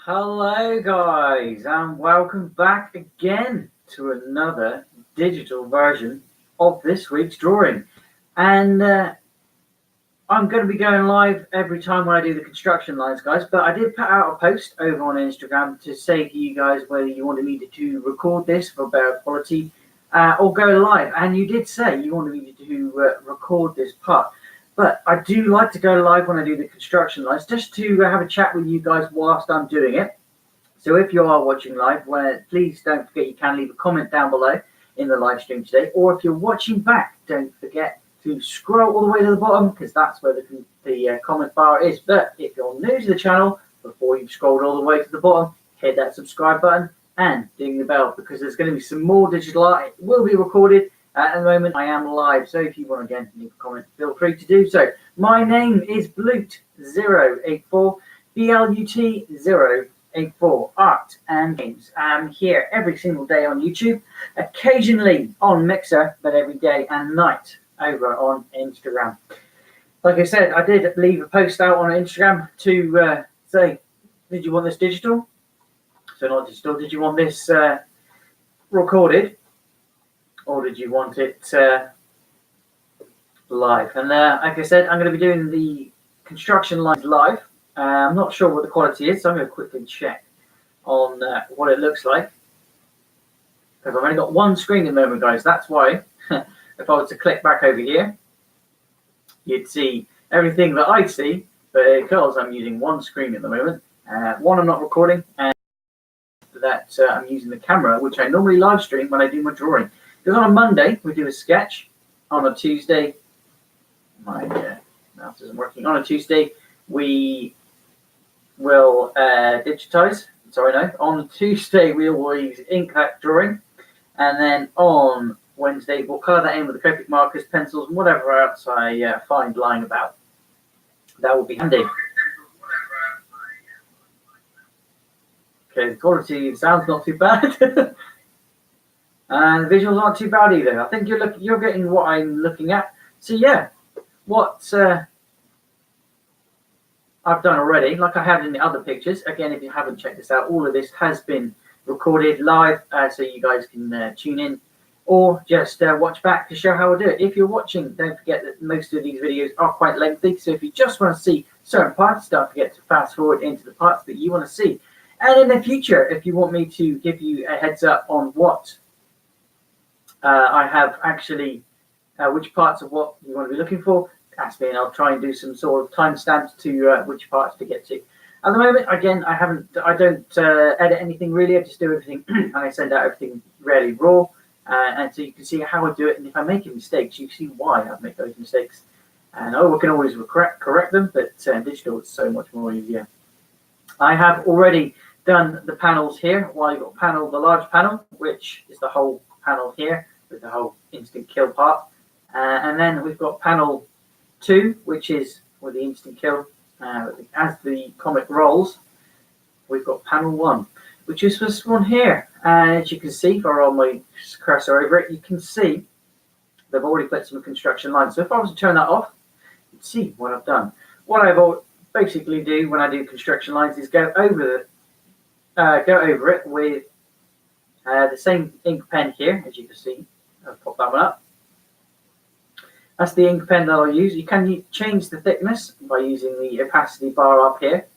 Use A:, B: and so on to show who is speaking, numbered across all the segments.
A: Hello guys, and welcome back again to another digital version of this week's drawing. And I'm going to be going live every time when I do the construction lines, guys, but I did put out a post over on Instagram to say to you guys whether you wanted me to record this for better quality or go live. And you did say you wanted me to record this part. But I do like to go live when I do the construction lines, just to have a chat with you guys whilst I'm doing it. So if you are watching live, please don't forget you can leave a comment down below in the live stream today. Or if you're watching back, don't forget to scroll all the way to the bottom, because that's where the comment bar is. But if you're new to the channel, before you've scrolled all the way to the bottom, hit that subscribe button and ding the bell, because there's going to be some more digital art. It will be recorded. At the moment, I am live, so if you want to again leave a comment, feel free to do so. My name is Blut084, BLUT084, Art and Games. I'm here every single day on YouTube, occasionally on Mixer, but every day and night over on Instagram. Like I said, I did leave a post out on Instagram to say, did you want this digital? So not digital, did you want this recorded? Or did you want it live? And like I said, I'm going to be doing the construction lines live. I'm not sure what the quality is, so I'm going to quickly check on what it looks like. Because I've only got one screen at the moment, guys. That's why, if I was to click back over here, you'd see everything that I see. But because I'm using one screen at the moment, one I'm not recording, and that I'm using the camera, which I normally live stream when I do my drawing. Because on a Monday, we do a sketch. On a Tuesday, my mouse isn't working. On a Tuesday, we will digitize. Sorry, no. On Tuesday, we always ink that drawing. And then on Wednesday, we'll colour that in with the Copic markers, pencils, and whatever else I find lying about. That will be handy. Okay, the quality of sound's not too bad. And the visuals aren't too bad either. I think you're getting what I'm looking at. So yeah, what I've done already, like I have in the other pictures. Again, if you haven't checked this out, all of this has been recorded live, so you guys can tune in or just watch back to show how I do it. If you're watching, don't forget that most of these videos are quite lengthy. So if you just want to see certain parts, don't forget to fast forward into the parts that you want to see. And in the future, if you want me to give you a heads up on what I have actually, which parts of what you want to be looking for, ask me and I'll try and do some sort of timestamps to which parts to get to. At the moment, again, I don't edit anything really. I just do everything and I send out everything really raw. And so you can see how I do it. And if I make mistakes, you see why I make those mistakes. And we can always correct them, but digital is so much more easier. I have already done the panels here. Well, you've got the large panel, which is the whole panel here with the whole instant kill part. And then we've got panel 2, which is with the instant kill. As the comic rolls, we've got panel 1, which is this one here. And as you can see, if I roll my cursor over it, you can see they've already put some construction lines. So if I was to turn that off, you'd see what I've done. What I basically do when I do construction lines is go over it with the same ink pen here, as you can see. I'll pop that one up. That's the ink pen that I'll use. You can change the thickness by using the opacity bar up here.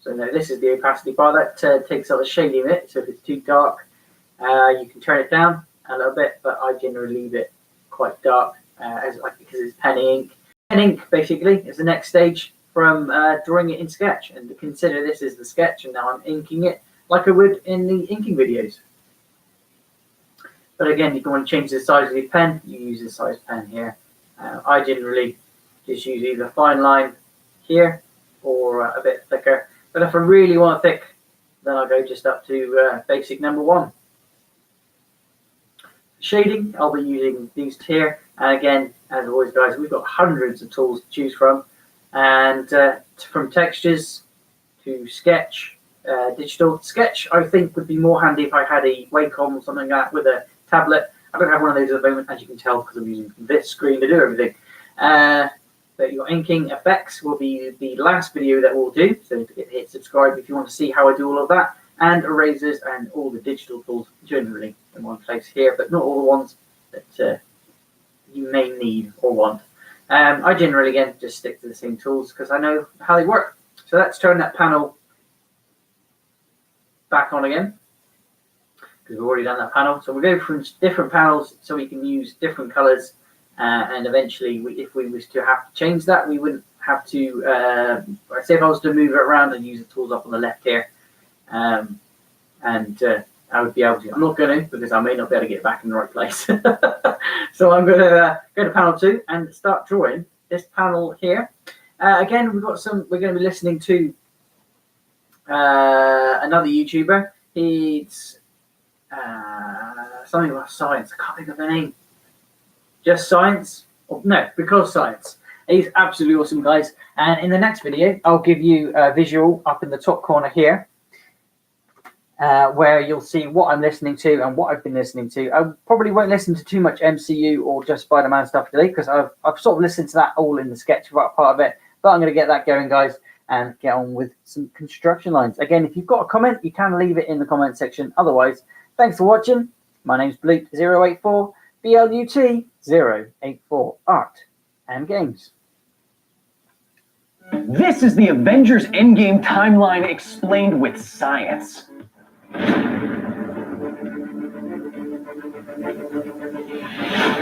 A: So now this is the opacity bar that takes up a shading in it. So if it's too dark, you can turn it down a little bit, but I generally leave it quite dark because it's pen ink. Pen ink basically is the next stage from drawing it in Sketch, and to consider this is the sketch, and now I'm inking it like I would in the inking videos. But again, if you want to change the size of your pen, you use this size pen here. I generally just use either fine line here or a bit thicker. But if I really want thick, then I'll go just up to basic number 1. Shading, I'll be using these here. And again, as always, guys, we've got hundreds of tools to choose from. And from textures to sketch, digital. Sketch, I think, would be more handy if I had a Wacom or something like that with a tablet. I don't have one of those at the moment, as you can tell, because I'm using this screen to do everything. But that your inking effects will be the last video that we'll do. So hit subscribe if you want to see how I do all of that, and erasers and all the digital tools generally in one place here, but not all the ones that you may need or want. I generally, again, just stick to the same tools because I know how they work. So let's turn that panel back on again, because we've already done that panel. So we'll go through different panels so we can use different colors, and eventually if we was to have to change that, we wouldn't have to, say if I was to move it around and use the tools up on the left here, and I would be able to. I'm not going to, because I may not be able to get back in the right place. So I'm going to go to panel 2 and start drawing this panel here. Again, we're going to be listening to another YouTuber. He's something about science. I can't think of the name. Just Science? No, Because Science. He's absolutely awesome, guys. And in the next video, I'll give you a visual up in the top corner here, where you'll see what I'm listening to and what I've been listening to. I probably won't listen to too much MCU or just Spider-Man stuff today, because I've sort of listened to that all in the sketch part of it. But I'm going to get that going, guys, and get on with some construction lines. Again, if you've got a comment, you can leave it in the comment section. Otherwise, thanks for watching. My name's Blut084, BLUT084, Art and Games.
B: This is the Avengers Endgame timeline explained with science.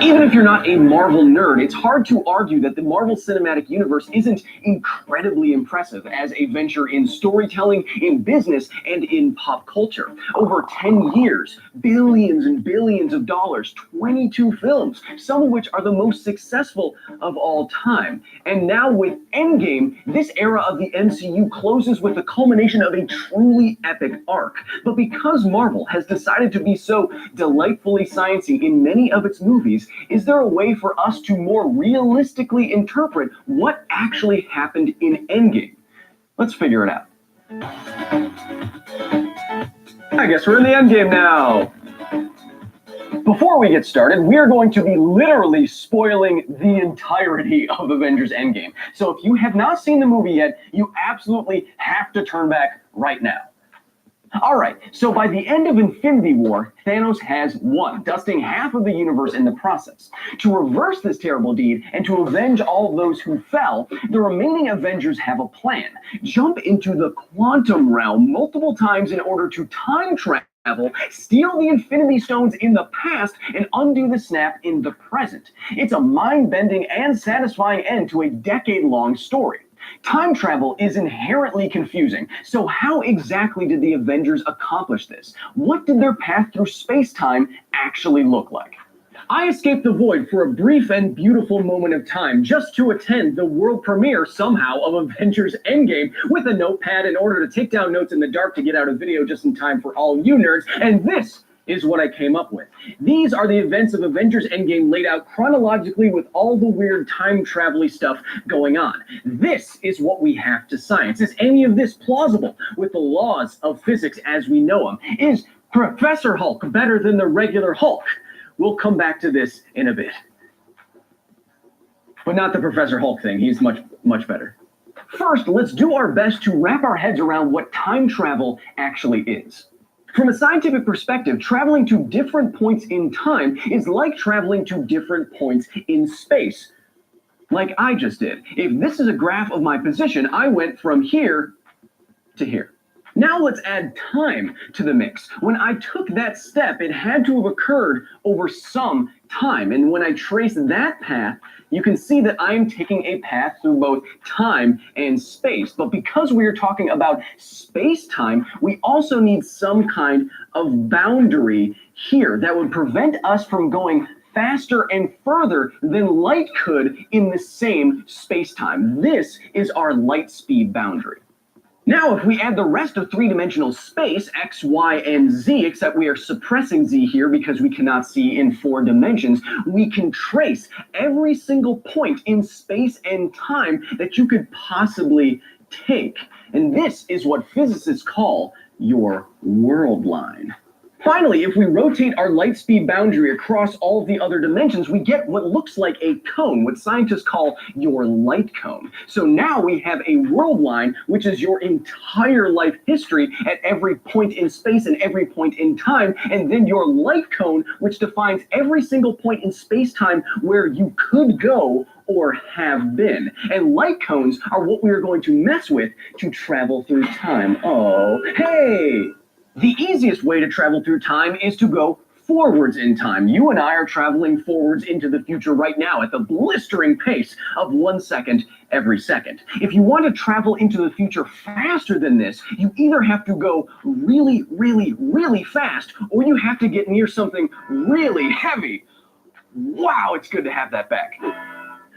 B: Even if you're not a Marvel nerd, it's hard to argue that the Marvel Cinematic Universe isn't incredibly impressive as a venture in storytelling, in business, and in pop culture. Over 10 years, billions and billions of dollars, 22 films, some of which are the most successful of all time. And now with Endgame, this era of the MCU closes with the culmination of a truly epic arc. But because Marvel has decided to be so delightfully sciencey in many of its movies, is there a way for us to more realistically interpret what actually happened in Endgame? Let's figure it out. I guess we're in the Endgame now. Before we get started, we are going to be literally spoiling the entirety of Avengers Endgame. So if you have not seen the movie yet, you absolutely have to turn back right now. Alright, so by the end of Infinity War, Thanos has won, dusting half of the universe in the process. To reverse this terrible deed and to avenge all of those who fell, the remaining Avengers have a plan. Jump into the quantum realm multiple times in order to time travel, steal the Infinity Stones in the past, and undo the snap in the present. It's a mind-bending and satisfying end to a decade-long story. Time travel is inherently confusing, so how exactly did the Avengers accomplish this? What did their path through space-time actually look like? I escaped the void for a brief and beautiful moment of time just to attend the world premiere somehow of Avengers Endgame with a notepad in order to take down notes in the dark to get out a video just in time for all you nerds, and this is what I came up with. These are the events of Avengers Endgame laid out chronologically with all the weird time travel-y stuff going on. This is what we have to science. Is any of this plausible with the laws of physics as we know them? Is Professor Hulk better than the regular Hulk? We'll come back to this in a bit. But not the Professor Hulk thing. He's much, much better. First, let's do our best to wrap our heads around what time travel actually is. From a scientific perspective, traveling to different points in time is like traveling to different points in space, like I just did. If this is a graph of my position, I went from here to here. Now let's add time to the mix. When I took that step, it had to have occurred over some time. And when I trace that path, you can see that I'm taking a path through both time and space. But because we are talking about space-time, we also need some kind of boundary here that would prevent us from going faster and further than light could in the same space-time. This is our light speed boundary. Now, if we add the rest of three-dimensional space, x, y, and z, except we are suppressing z here because we cannot see in 4 dimensions, we can trace every single point in space and time that you could possibly take. And this is what physicists call your world line. Finally, if we rotate our light speed boundary across all of the other dimensions, we get what looks like a cone, what scientists call your light cone. So now we have a world line, which is your entire life history at every point in space and every point in time, and then your light cone, which defines every single point in space-time where you could go or have been. And light cones are what we are going to mess with to travel through time. Oh, hey! The easiest way to travel through time is to go forwards in time. You and I are traveling forwards into the future right now at the blistering pace of 1 second every second. If you want to travel into the future faster than this, you either have to go really, really, really fast, or you have to get near something really heavy. Wow, it's good to have that back.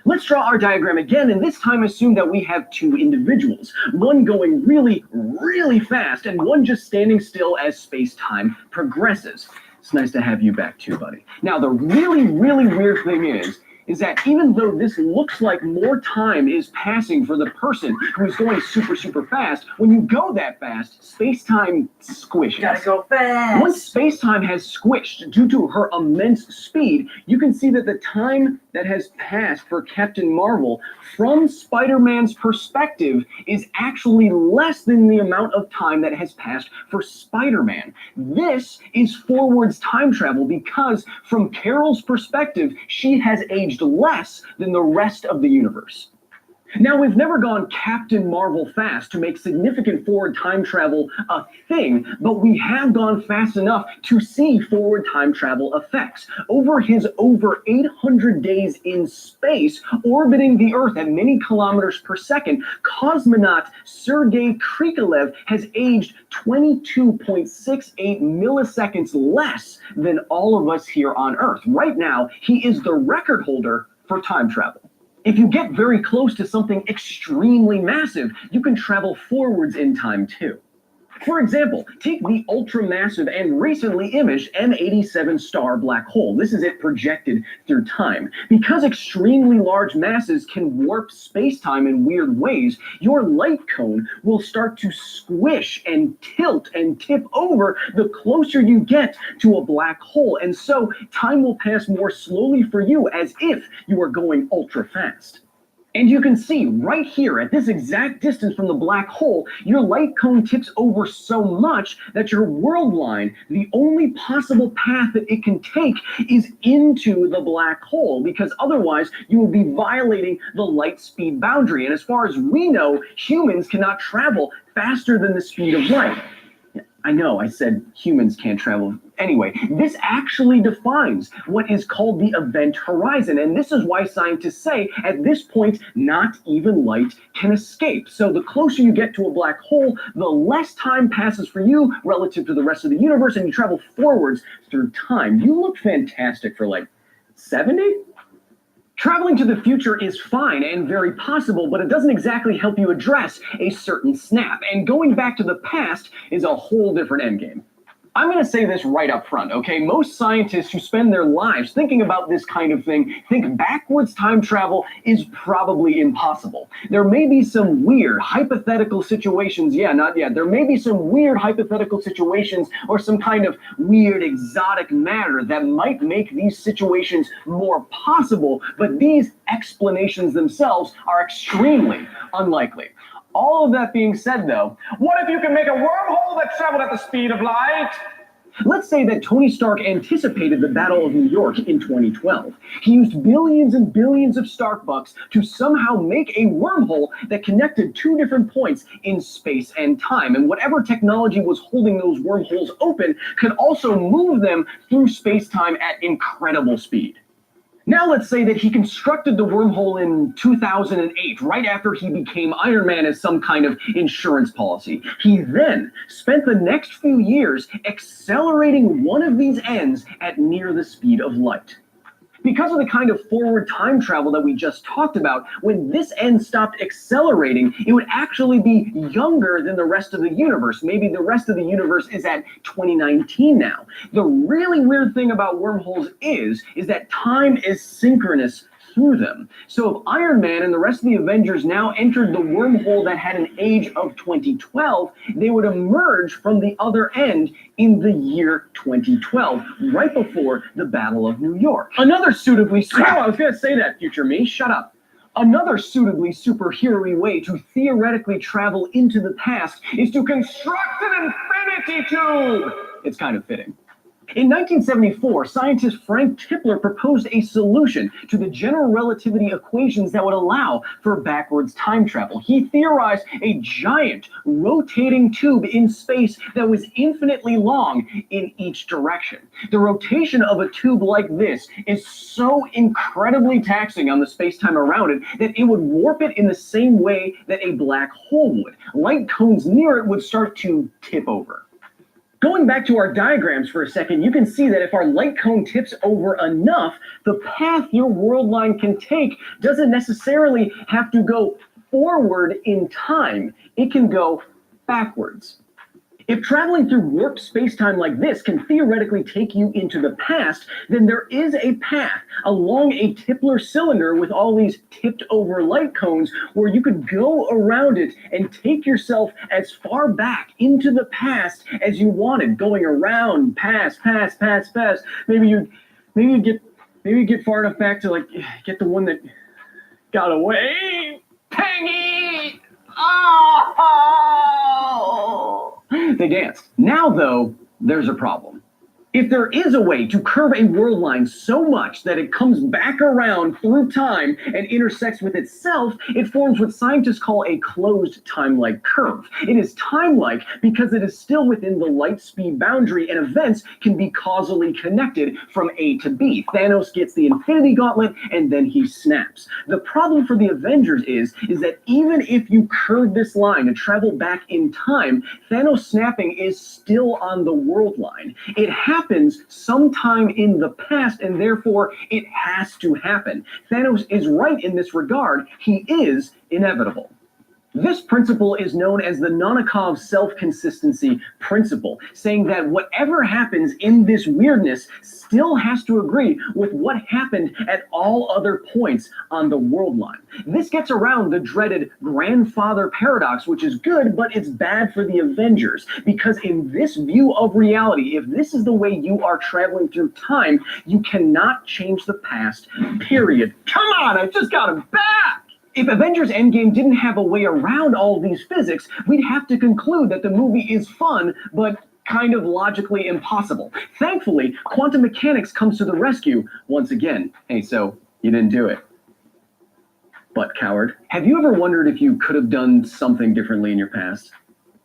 B: Let's draw our diagram again, and this time assume that we have two individuals, one going really, really fast, and one just standing still as space-time progresses. It's nice to have you back too, buddy. Now, the really, really weird thing is that even though this looks like more time is passing for the person who's going super, super fast, when you go that fast, space-time squishes.
A: Gotta go fast!
B: Once space-time has squished due to her immense speed, you can see that the time that has passed for Captain Marvel from Spider-Man's perspective is actually less than the amount of time that has passed for Spider-Man. This is forwards time travel because from Carol's perspective, she has aged less than the rest of the universe. Now, we've never gone Captain Marvel fast to make significant forward time travel a thing, but we have gone fast enough to see forward time travel effects. Over his over 800 days in space, orbiting the Earth at many kilometers per second, cosmonaut Sergei Krikalev has aged 22.68 milliseconds less than all of us here on Earth. Right now, he is the record holder for time travel. If you get very close to something extremely massive, you can travel forwards in time too. For example, take the ultra-massive and recently imaged M87 star black hole. This is it projected through time. Because extremely large masses can warp space-time in weird ways, your light cone will start to squish and tilt and tip over the closer you get to a black hole. And so time will pass more slowly for you as if you are going ultra-fast. And you can see right here at this exact distance from the black hole, your light cone tips over so much that your world line, the only possible path that it can take is into the black hole, because otherwise you will be violating the light speed boundary. And as far as we know, humans cannot travel faster than the speed of light. I know, I said humans can't travel. Anyway, this actually defines what is called the event horizon, and this is why scientists say at this point, not even light can escape. So the closer you get to a black hole, the less time passes for you relative to the rest of the universe, and you travel forwards through time. You look fantastic for like 70? Traveling to the future is fine and very possible, but it doesn't exactly help you address a certain snap. And going back to the past is a whole different endgame. I'm going to say this right up front, okay? Most scientists who spend their lives thinking about this kind of thing think backwards time travel is probably impossible. There may be some weird hypothetical situations, there may be some weird hypothetical situations or some kind of weird exotic matter that might make these situations more possible, but these explanations themselves are extremely unlikely. All of that being said, though, what if you can make a wormhole that traveled at the speed of light? Let's say that Tony Stark anticipated the Battle of New York in 2012. He used billions and billions of Stark bucks to somehow make a wormhole that connected two different points in space and time. And whatever technology was holding those wormholes open could also move them through space-time at incredible speed. Now let's say that he constructed the wormhole in 2008, right after he became Iron Man as some kind of insurance policy. He then spent the next few years accelerating one of these ends at near the speed of light. Because of the kind of forward time travel that we just talked about, when this end stopped accelerating, it would actually be younger than the rest of the universe. Maybe the rest of the universe is at 2019 now. The really weird thing about wormholes is that time is synchronous through them. So if Iron Man and the rest of the Avengers now entered the wormhole that had an age of 2012, they would emerge from the other end in the year 2012, right before the Battle of New York. Another suitably... Oh, I was going to say that, future me. Shut up. Another suitably superhero-y way to theoretically travel into the past is to construct an infinity tube! It's kind of fitting. In 1974, scientist Frank Tipler proposed a solution to the general relativity equations that would allow for backwards time travel. He theorized a giant rotating tube in space that was infinitely long in each direction. The rotation of a tube like this is so incredibly taxing on the space-time around it that it would warp it in the same way that a black hole would. Light cones near it would start to tip over. Going back to our diagrams for a second, you can see that if our light cone tips over enough, the path your world line can take doesn't necessarily have to go forward in time. It can go backwards. If traveling through warped space-time like this can theoretically take you into the past, then there is a path along a Tipler cylinder with all these tipped-over light cones where you could go around it and take yourself as far back into the past as you wanted, going around, past. Maybe you'd get far enough back to like get the one that got away. Peggy! Oh! They danced. Now, though, there's a problem. If there is a way to curve a world line so much that it comes back around through time and intersects with itself, it forms what scientists call a closed time-like curve. It is time-like because it is still within the light speed boundary and events can be causally connected from A to B. Thanos gets the Infinity Gauntlet and then he snaps. The problem for the Avengers is that even if you curve this line to travel back in time, Thanos snapping is still on the world line. It happens sometime in the past, and therefore it has to happen. Thanos is right in this regard. He is inevitable. This principle is known as the Novikov self-consistency principle, saying that whatever happens in this weirdness still has to agree with what happened at all other points on the world line. This gets around the dreaded grandfather paradox, which is good, but it's bad for the Avengers, because in this view of reality, if this is the way you are traveling through time, you cannot change the past, period. Come on, I just got him back! If Avengers Endgame didn't have a way around all these physics, we'd have to conclude that the movie is fun, but kind of logically impossible. Thankfully, quantum mechanics comes to the rescue once again. Hey, so you didn't do it. But coward, have you ever wondered if you could have done something differently in your past?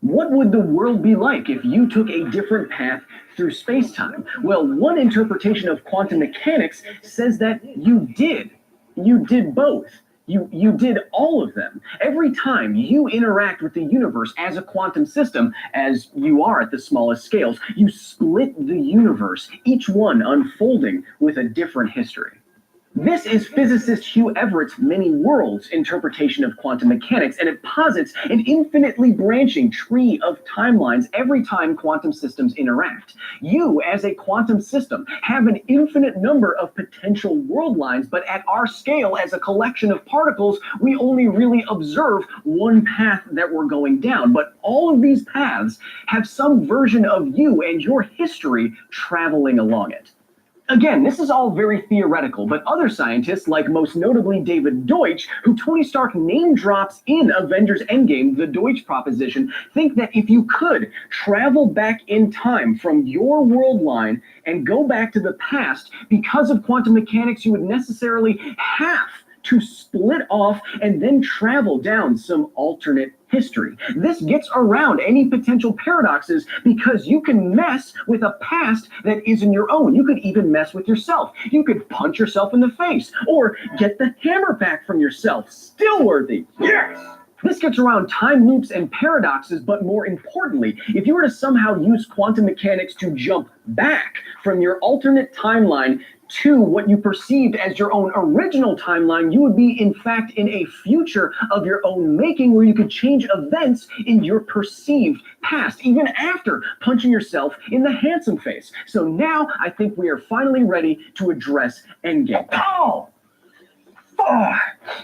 B: What would the world be like if you took a different path through space-time? Well, one interpretation of quantum mechanics says that you did. You did both. You did all of them. Every time you interact with the universe as a quantum system, as you are at the smallest scales, you split the universe, each one unfolding with a different history. This is physicist Hugh Everett's many worlds interpretation of quantum mechanics, and it posits an infinitely branching tree of timelines every time quantum systems interact. You, as a quantum system, have an infinite number of potential world lines, but at our scale as a collection of particles, we only really observe one path that we're going down. But all of these paths have some version of you and your history traveling along it. Again, this is all very theoretical, but other scientists, like most notably David Deutsch, who Tony Stark name drops in Avengers Endgame, the Deutsch proposition, think that if you could travel back in time from your world line and go back to the past, because of quantum mechanics, you would necessarily have to split off and then travel down some alternate history. This gets around any potential paradoxes because you can mess with a past that isn't your own. You could even mess with yourself. You could punch yourself in the face or get the hammer back from yourself. Still worthy. Yes! This gets around time loops and paradoxes, but more importantly, if you were to somehow use quantum mechanics to jump back from your alternate timeline to what you perceived as your own original timeline, you would be, in fact, in a future of your own making where you could change events in your perceived past, even after punching yourself in the handsome face. So now I think we are finally ready to address Endgame. Oh!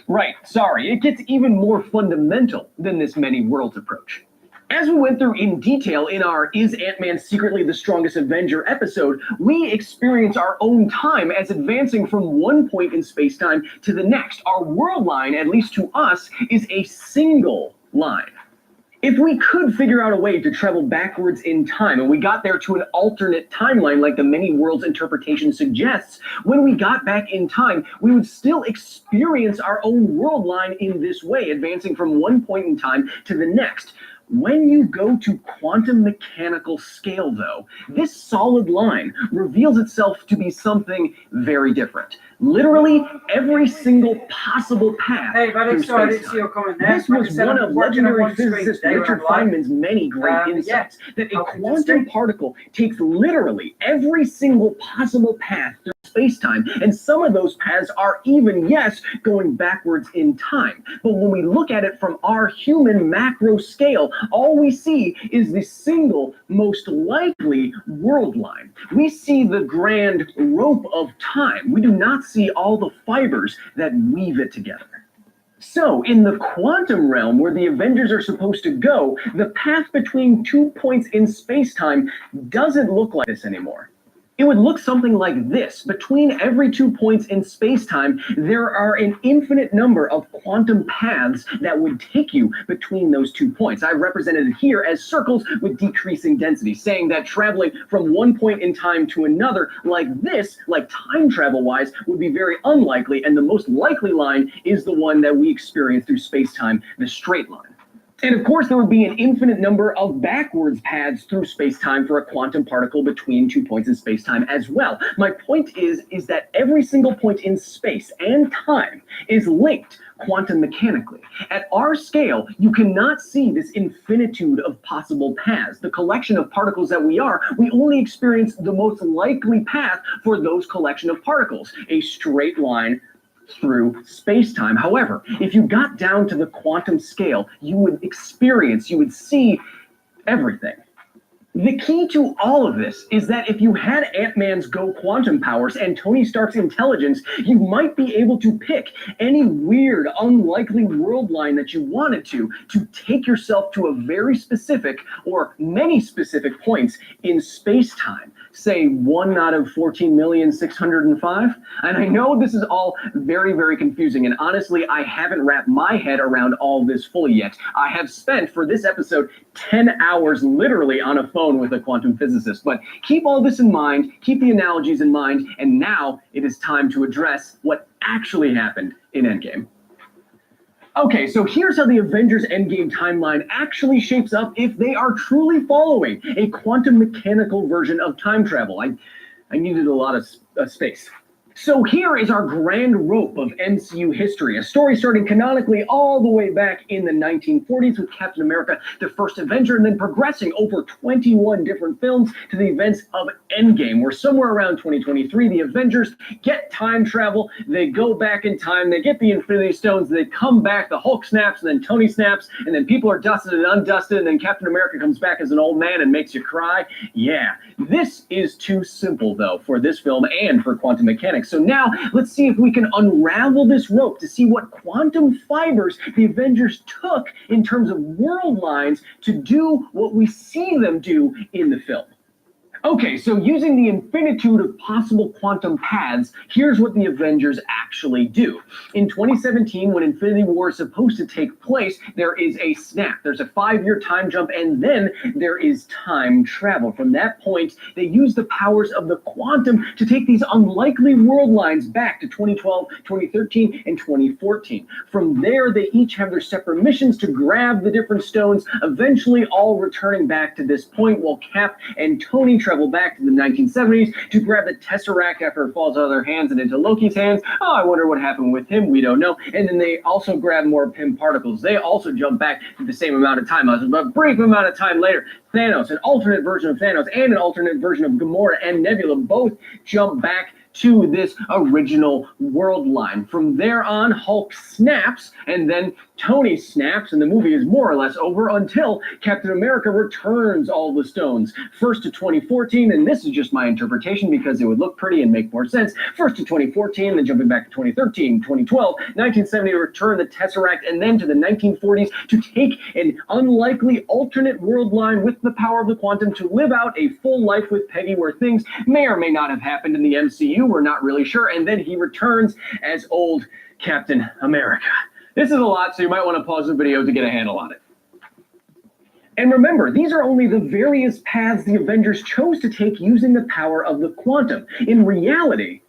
B: Right, sorry, it gets even more fundamental than this many worlds approach. As we went through in detail in our Is Ant-Man Secretly the Strongest Avenger episode, we experience our own time as advancing from one point in space-time to the next. Our world line, at least to us, is a single line. If we could figure out a way to travel backwards in time, and we got there to an alternate timeline like the many worlds interpretation suggests, when we got back in time, we would still experience our own world line in this way, advancing from one point in time to the next. When you go to quantum mechanical scale, though, this solid line reveals itself to be something very different. Literally every single possible path.
A: Hey, buddy,
B: through
A: sorry, I didn't
B: space-time.
A: see your comment there.
B: This was one of legendary physicist Richard Feynman's many great insights, that a quantum particle takes literally every single possible path through space-time, and some of those paths are even, yes, going backwards in time. But when we look at it from our human macro scale, all we see is the single most likely world line. We see the grand rope of time. We do not see all the fibers that weave it together. So, in the quantum realm, where the Avengers are supposed to go, the path between 2 points in space-time doesn't look like this anymore. It would look something like this. Between every 2 points in space-time, there are an infinite number of quantum paths that would take you between those 2 points. I've represented it here as circles with decreasing density, saying that traveling from one point in time to another like this, like time travel-wise, would be very unlikely, and the most likely line is the one that we experience through space-time, the straight line. And of course, there would be an infinite number of backwards paths through space-time for a quantum particle between 2 points in space-time as well. My point is that every single point in space and time is linked quantum mechanically. At our scale, you cannot see this infinitude of possible paths. The collection of particles that we are, we only experience the most likely path for those collection of particles, a straight line through space-time. However, if you got down to the quantum scale, you would see everything. The key to all of this is that if you had Ant-Man's Go quantum powers and Tony Stark's intelligence, you might be able to pick any weird, unlikely world line that you wanted to take yourself to a very specific or many specific points in space-time. Say 1 out of 14,605. And I know this is all very, very confusing. And honestly, I haven't wrapped my head around all this fully yet. I have spent, for this episode, 10 hours literally on a phone with a quantum physicist. But keep all this in mind, keep the analogies in mind, and now it is time to address what actually happened in Endgame. Okay, so here's how the Avengers Endgame timeline actually shapes up if they are truly following a quantum mechanical version of time travel. I needed a lot of space. So here is our grand rope of MCU history, a story starting canonically all the way back in the 1940s with Captain America, the first Avenger, and then progressing over 21 different films to the events of Endgame, where somewhere around 2023, the Avengers get time travel, they go back in time, they get the Infinity Stones, they come back, the Hulk snaps, and then Tony snaps, and then people are dusted and undusted, and then Captain America comes back as an old man and makes you cry. Yeah, this is too simple, though, for this film and for quantum mechanics. So now, let's see if we can unravel this rope to see what quantum fibers the Avengers took in terms of world lines to do what we see them do in the film. Okay, so using the infinitude of possible quantum paths, here's what the Avengers actually do. In 2017, when Infinity War is supposed to take place, there is a snap. There's a 5-year time jump, and then there is time travel. From that point, they use the powers of the quantum to take these unlikely world lines back to 2012, 2013, and 2014. From there, they each have their separate missions to grab the different stones, eventually all returning back to this point, while Cap and Tony travel back to the 1970s to grab the Tesseract after it falls out of their hands and into Loki's hands. Oh, I wonder what happened with him. We don't know. And then they also grab more Pym particles. They also jump back to the same amount of time. A brief amount of time later, Thanos, an alternate version of Thanos, and an alternate version of Gamora and Nebula both jump back to this original world line. From there on, Hulk snaps, and then Tony snaps and the movie is more or less over until Captain America returns all the stones. First to 2014, and this is just my interpretation because it would look pretty and make more sense. First to 2014, then jumping back to 2013, 2012, 1970 to return the Tesseract, and then to the 1940s to take an unlikely alternate world line with the power of the quantum to live out a full life with Peggy where things may or may not have happened in the MCU, we're not really sure, and then he returns as old Captain America. This is a lot, so you might want to pause the video to get a handle on it. And remember, these are only the various paths the Avengers chose to take using the power of the quantum. In reality,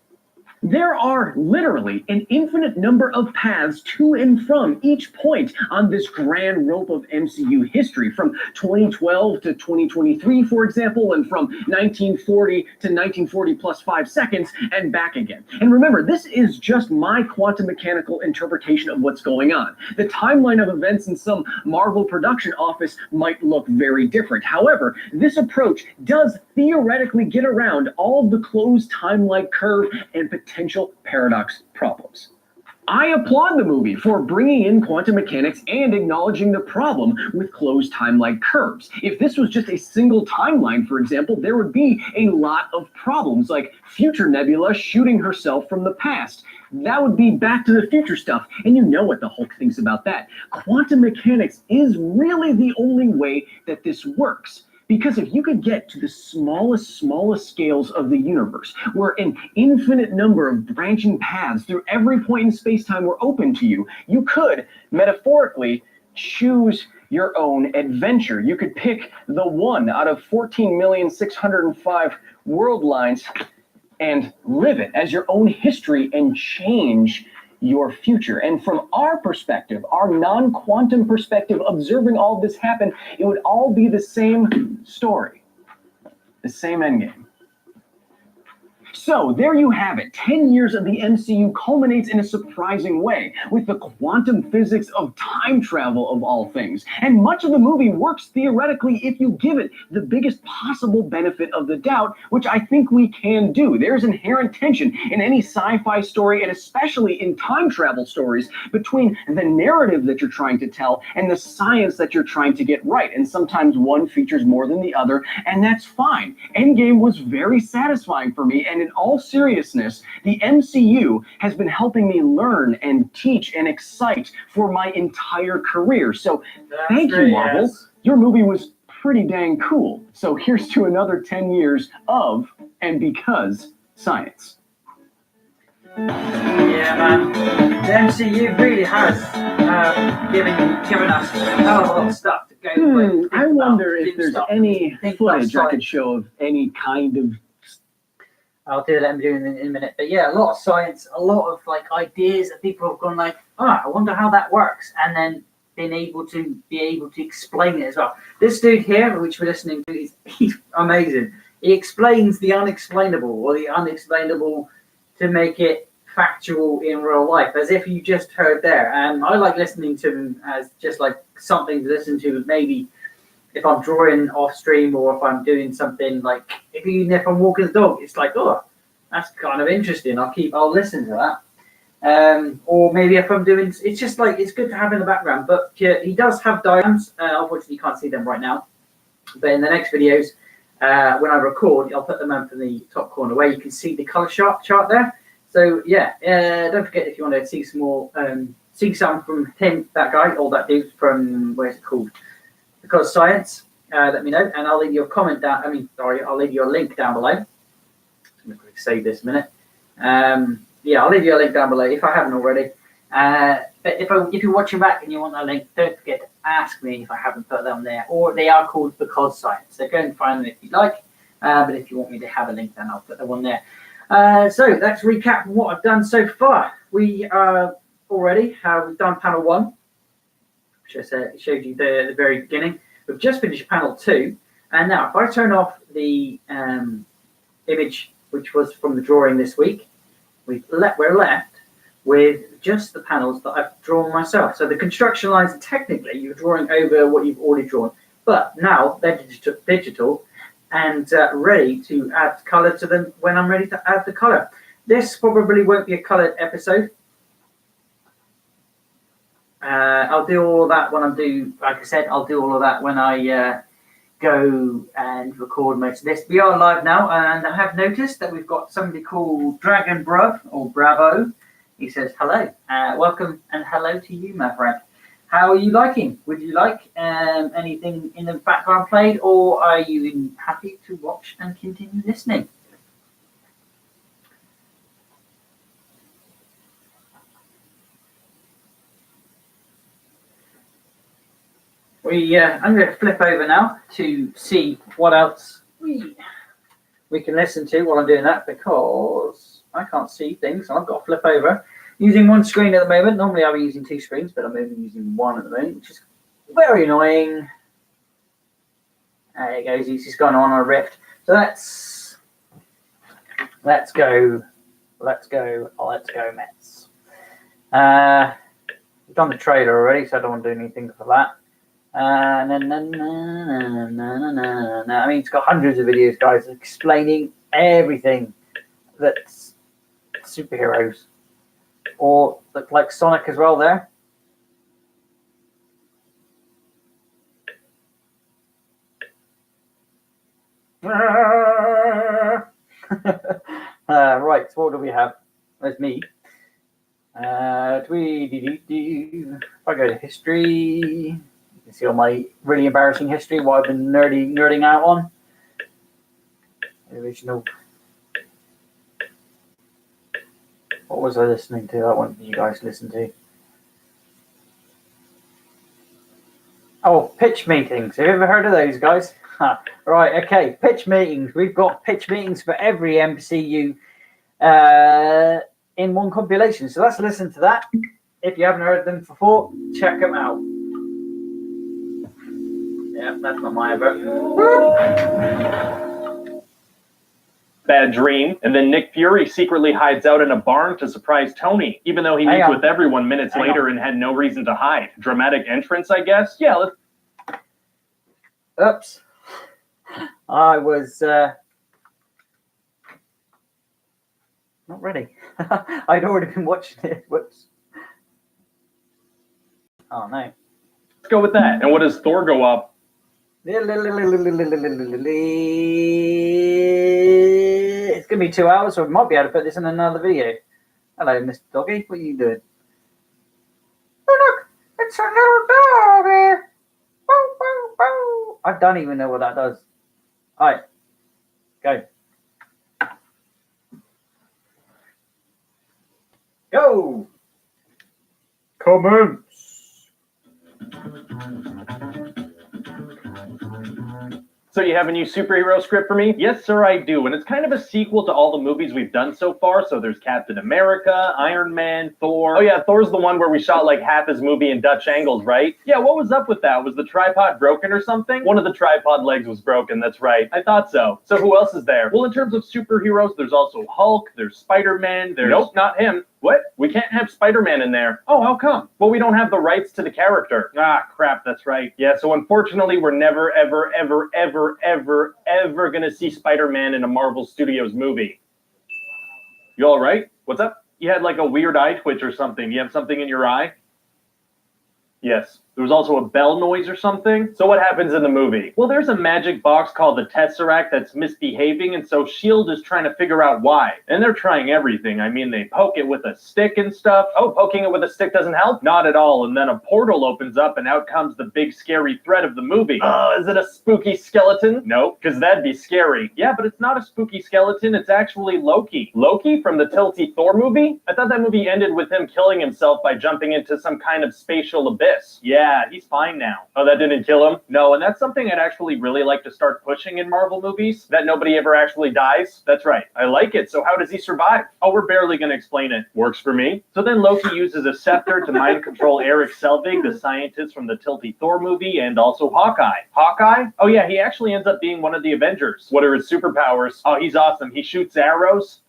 B: there are literally an infinite number of paths to and from each point on this grand rope of MCU history, from 2012 to 2023, for example, and from 1940 to 1940 plus 5 seconds, and back again. And remember, this is just my quantum mechanical interpretation of what's going on. The timeline of events in some Marvel production office might look very different. However, this approach does theoretically get around all of the closed time-like curve and potential paradox problems. I applaud the movie for bringing in quantum mechanics and acknowledging the problem with closed time-like curves. If this was just a single timeline, for example, there would be a lot of problems, like future Nebula shooting herself from the past. That would be Back to the Future stuff, and you know what the Hulk thinks about that. Quantum mechanics is really the only way that this works. Because if you could get to the smallest scales of the universe, where an infinite number of branching paths through every point in space-time were open to you, you could, metaphorically, choose your own adventure. You could pick the one out of 14,605 world lines and live it as your own history and change your future. And from our perspective, our non-quantum perspective, observing all this happen, it would all be the same story, the same endgame. So there you have it. 10 years of the MCU culminates in a surprising way with the quantum physics of time travel of all things. And much of the movie works theoretically if you give it the biggest possible benefit of the doubt, which I think we can do. There's inherent tension in any sci-fi story, and especially in time travel stories, between the narrative that you're trying to tell and the science that you're trying to get right. And sometimes one features more than the other, and that's fine. Endgame was very satisfying for me, and in all seriousness, the MCU has been helping me learn and teach and excite for my entire career. So thank you, Marvel. Yes. Your movie was pretty dang cool. So here's to another 10 years of and because science.
A: Yeah, man. The MCU really has given us a lot of stuff to go.
B: I wonder if there's any footage I could show of any kind of.
A: I'll do that in a minute. But yeah, a lot of science, a lot of like ideas that people have gone like, I wonder how that works, and then being able to explain it as well. This dude here, which we're listening to, he's amazing. He explains the unexplainable, or the unexplainable to make it factual in real life, as if you just heard there. And I like listening to him as just like something to listen to, maybe if I'm drawing off stream, or if I'm doing something like, even if I'm walking the dog, it's like, that's kind of interesting. I'll listen to that. Or maybe if I'm doing, it's just like, it's good to have in the background. But he does have diagrams. Unfortunately, you can't see them right now. But in the next videos, when I record, I'll put them up in the top corner where you can see the color chart there. So yeah, don't forget, if you want to see some more, see some from him, that guy, or that dude from, where's it called? Because science, let me know, and I'll leave you a comment down. I'll leave you a link down below. I'm going to save this a minute. Yeah, I'll leave you a link down below if I haven't already. But if you're watching back and you want that link, don't forget to ask me if I haven't put them there. Or they are called Because Science. So go and find them if you like. But if you want me to have a link, then I'll put the one there. So let's recap what I've done so far. We already have done panel 1. Which I showed you there at the very beginning. We've just finished panel 2, and now if I turn off the image, which was from the drawing this week, we're left with just the panels that I've drawn myself. So the construction lines, technically, you're drawing over what you've already drawn, but now they're digital and ready to add color to them when I'm ready to add the color. This probably won't be a colored episode. I'll do all of that when like I said, I'll do all of that when I go and record most of this. We are live now, and I have noticed that we've got somebody called Dragon Bruv or Bravo. He says hello, welcome, and hello to you, my friend. How are you liking? Would you like anything in the background played, or are you happy to watch and continue listening? I'm going to flip over now to see what else we can listen to while I'm doing that, because I can't see things. So I've got to flip over. Using one screen at the moment. Normally I'll be using two screens, but I'm only using one at the moment, which is very annoying. There it goes. He's just gone on a rift. So let's go. Let's go, Mets. We've done the trailer already, so I don't want to do anything for that. I mean, it's got hundreds of videos, guys, explaining everything that's superheroes, or look like Sonic as well there. Right, so what do we have? There's me. If I go to history, you can see all my really embarrassing history, what I've been nerding out on. The original. What was I listening to? That one did you guys listen to? Oh, pitch meetings. Have you ever heard of those, guys? Huh. Right, okay. Pitch meetings. We've got pitch meetings for every MCU in one compilation. So let's listen to that. If you haven't heard them before, check them out. Yeah, that's not my vote.
C: Bad dream, and then Nick Fury secretly hides out in a barn to surprise Tony, even though he meets with everyone minutes later and had no reason to hide. Dramatic entrance, I guess? Yeah, let's...
A: Oops. I was not ready. I'd already been watching it. Whoops. Oh, no.
C: Let's go with that. And what does Thor go up?
A: It's going to be 2 hours, so we might be able to put this in another video. Hello, Mr. Doggy. What are you doing? Oh, look. It's a little doggy. Bow, bow, bow. I don't even know what that does. All right. Go. Go. Commence.
C: So you have a new superhero script for me? Yes, sir, I do. And it's kind of a sequel to all the movies we've done so far. So there's Captain America, Iron Man, Thor. Oh yeah, Thor's the one where we shot like half his movie in Dutch angles, right? Yeah, what was up with that? Was the tripod broken or something? One of the tripod legs was broken, that's right. I thought so. So who else is there? Well, in terms of superheroes, there's also Hulk, there's Spider-Man, there's... Nope, not him. What? We can't have Spider-Man in there. Oh, how come? Well, we don't have the rights to the character. Ah, crap, that's right. Yeah, so unfortunately, we're never, ever, ever, ever, ever, ever gonna see Spider-Man in a Marvel Studios movie. You all right? What's up? You had like a weird eye twitch or something. You have something in your eye? Yes. There was also a bell noise or something. So what happens in the movie? Well, there's a magic box called the Tesseract that's misbehaving, and so S.H.I.E.L.D. is trying to figure out why. And they're trying everything. I mean, they poke it with a stick and stuff. Oh, poking it with a stick doesn't help? Not at all. And then a portal opens up, and out comes the big scary threat of the movie. Oh, is it a spooky skeleton? No, because that'd be scary. Yeah, but it's not a spooky skeleton. It's actually Loki. Loki from the Tilty Thor movie? I thought that movie ended with him killing himself by jumping into some kind of spatial abyss. Yeah, he's fine now. Oh, that didn't kill him? No, and that's something I'd actually really like to start pushing in Marvel movies, that nobody ever actually dies. That's right. I like it. So how does he survive? Oh, we're barely going to explain it. Works for me. So then Loki uses a scepter to mind control Eric Selvig, the scientist from the Tilty Thor movie, and also Hawkeye. Hawkeye? Oh yeah, he actually ends up being one of the Avengers. What are his superpowers? Oh, he's awesome. He shoots arrows.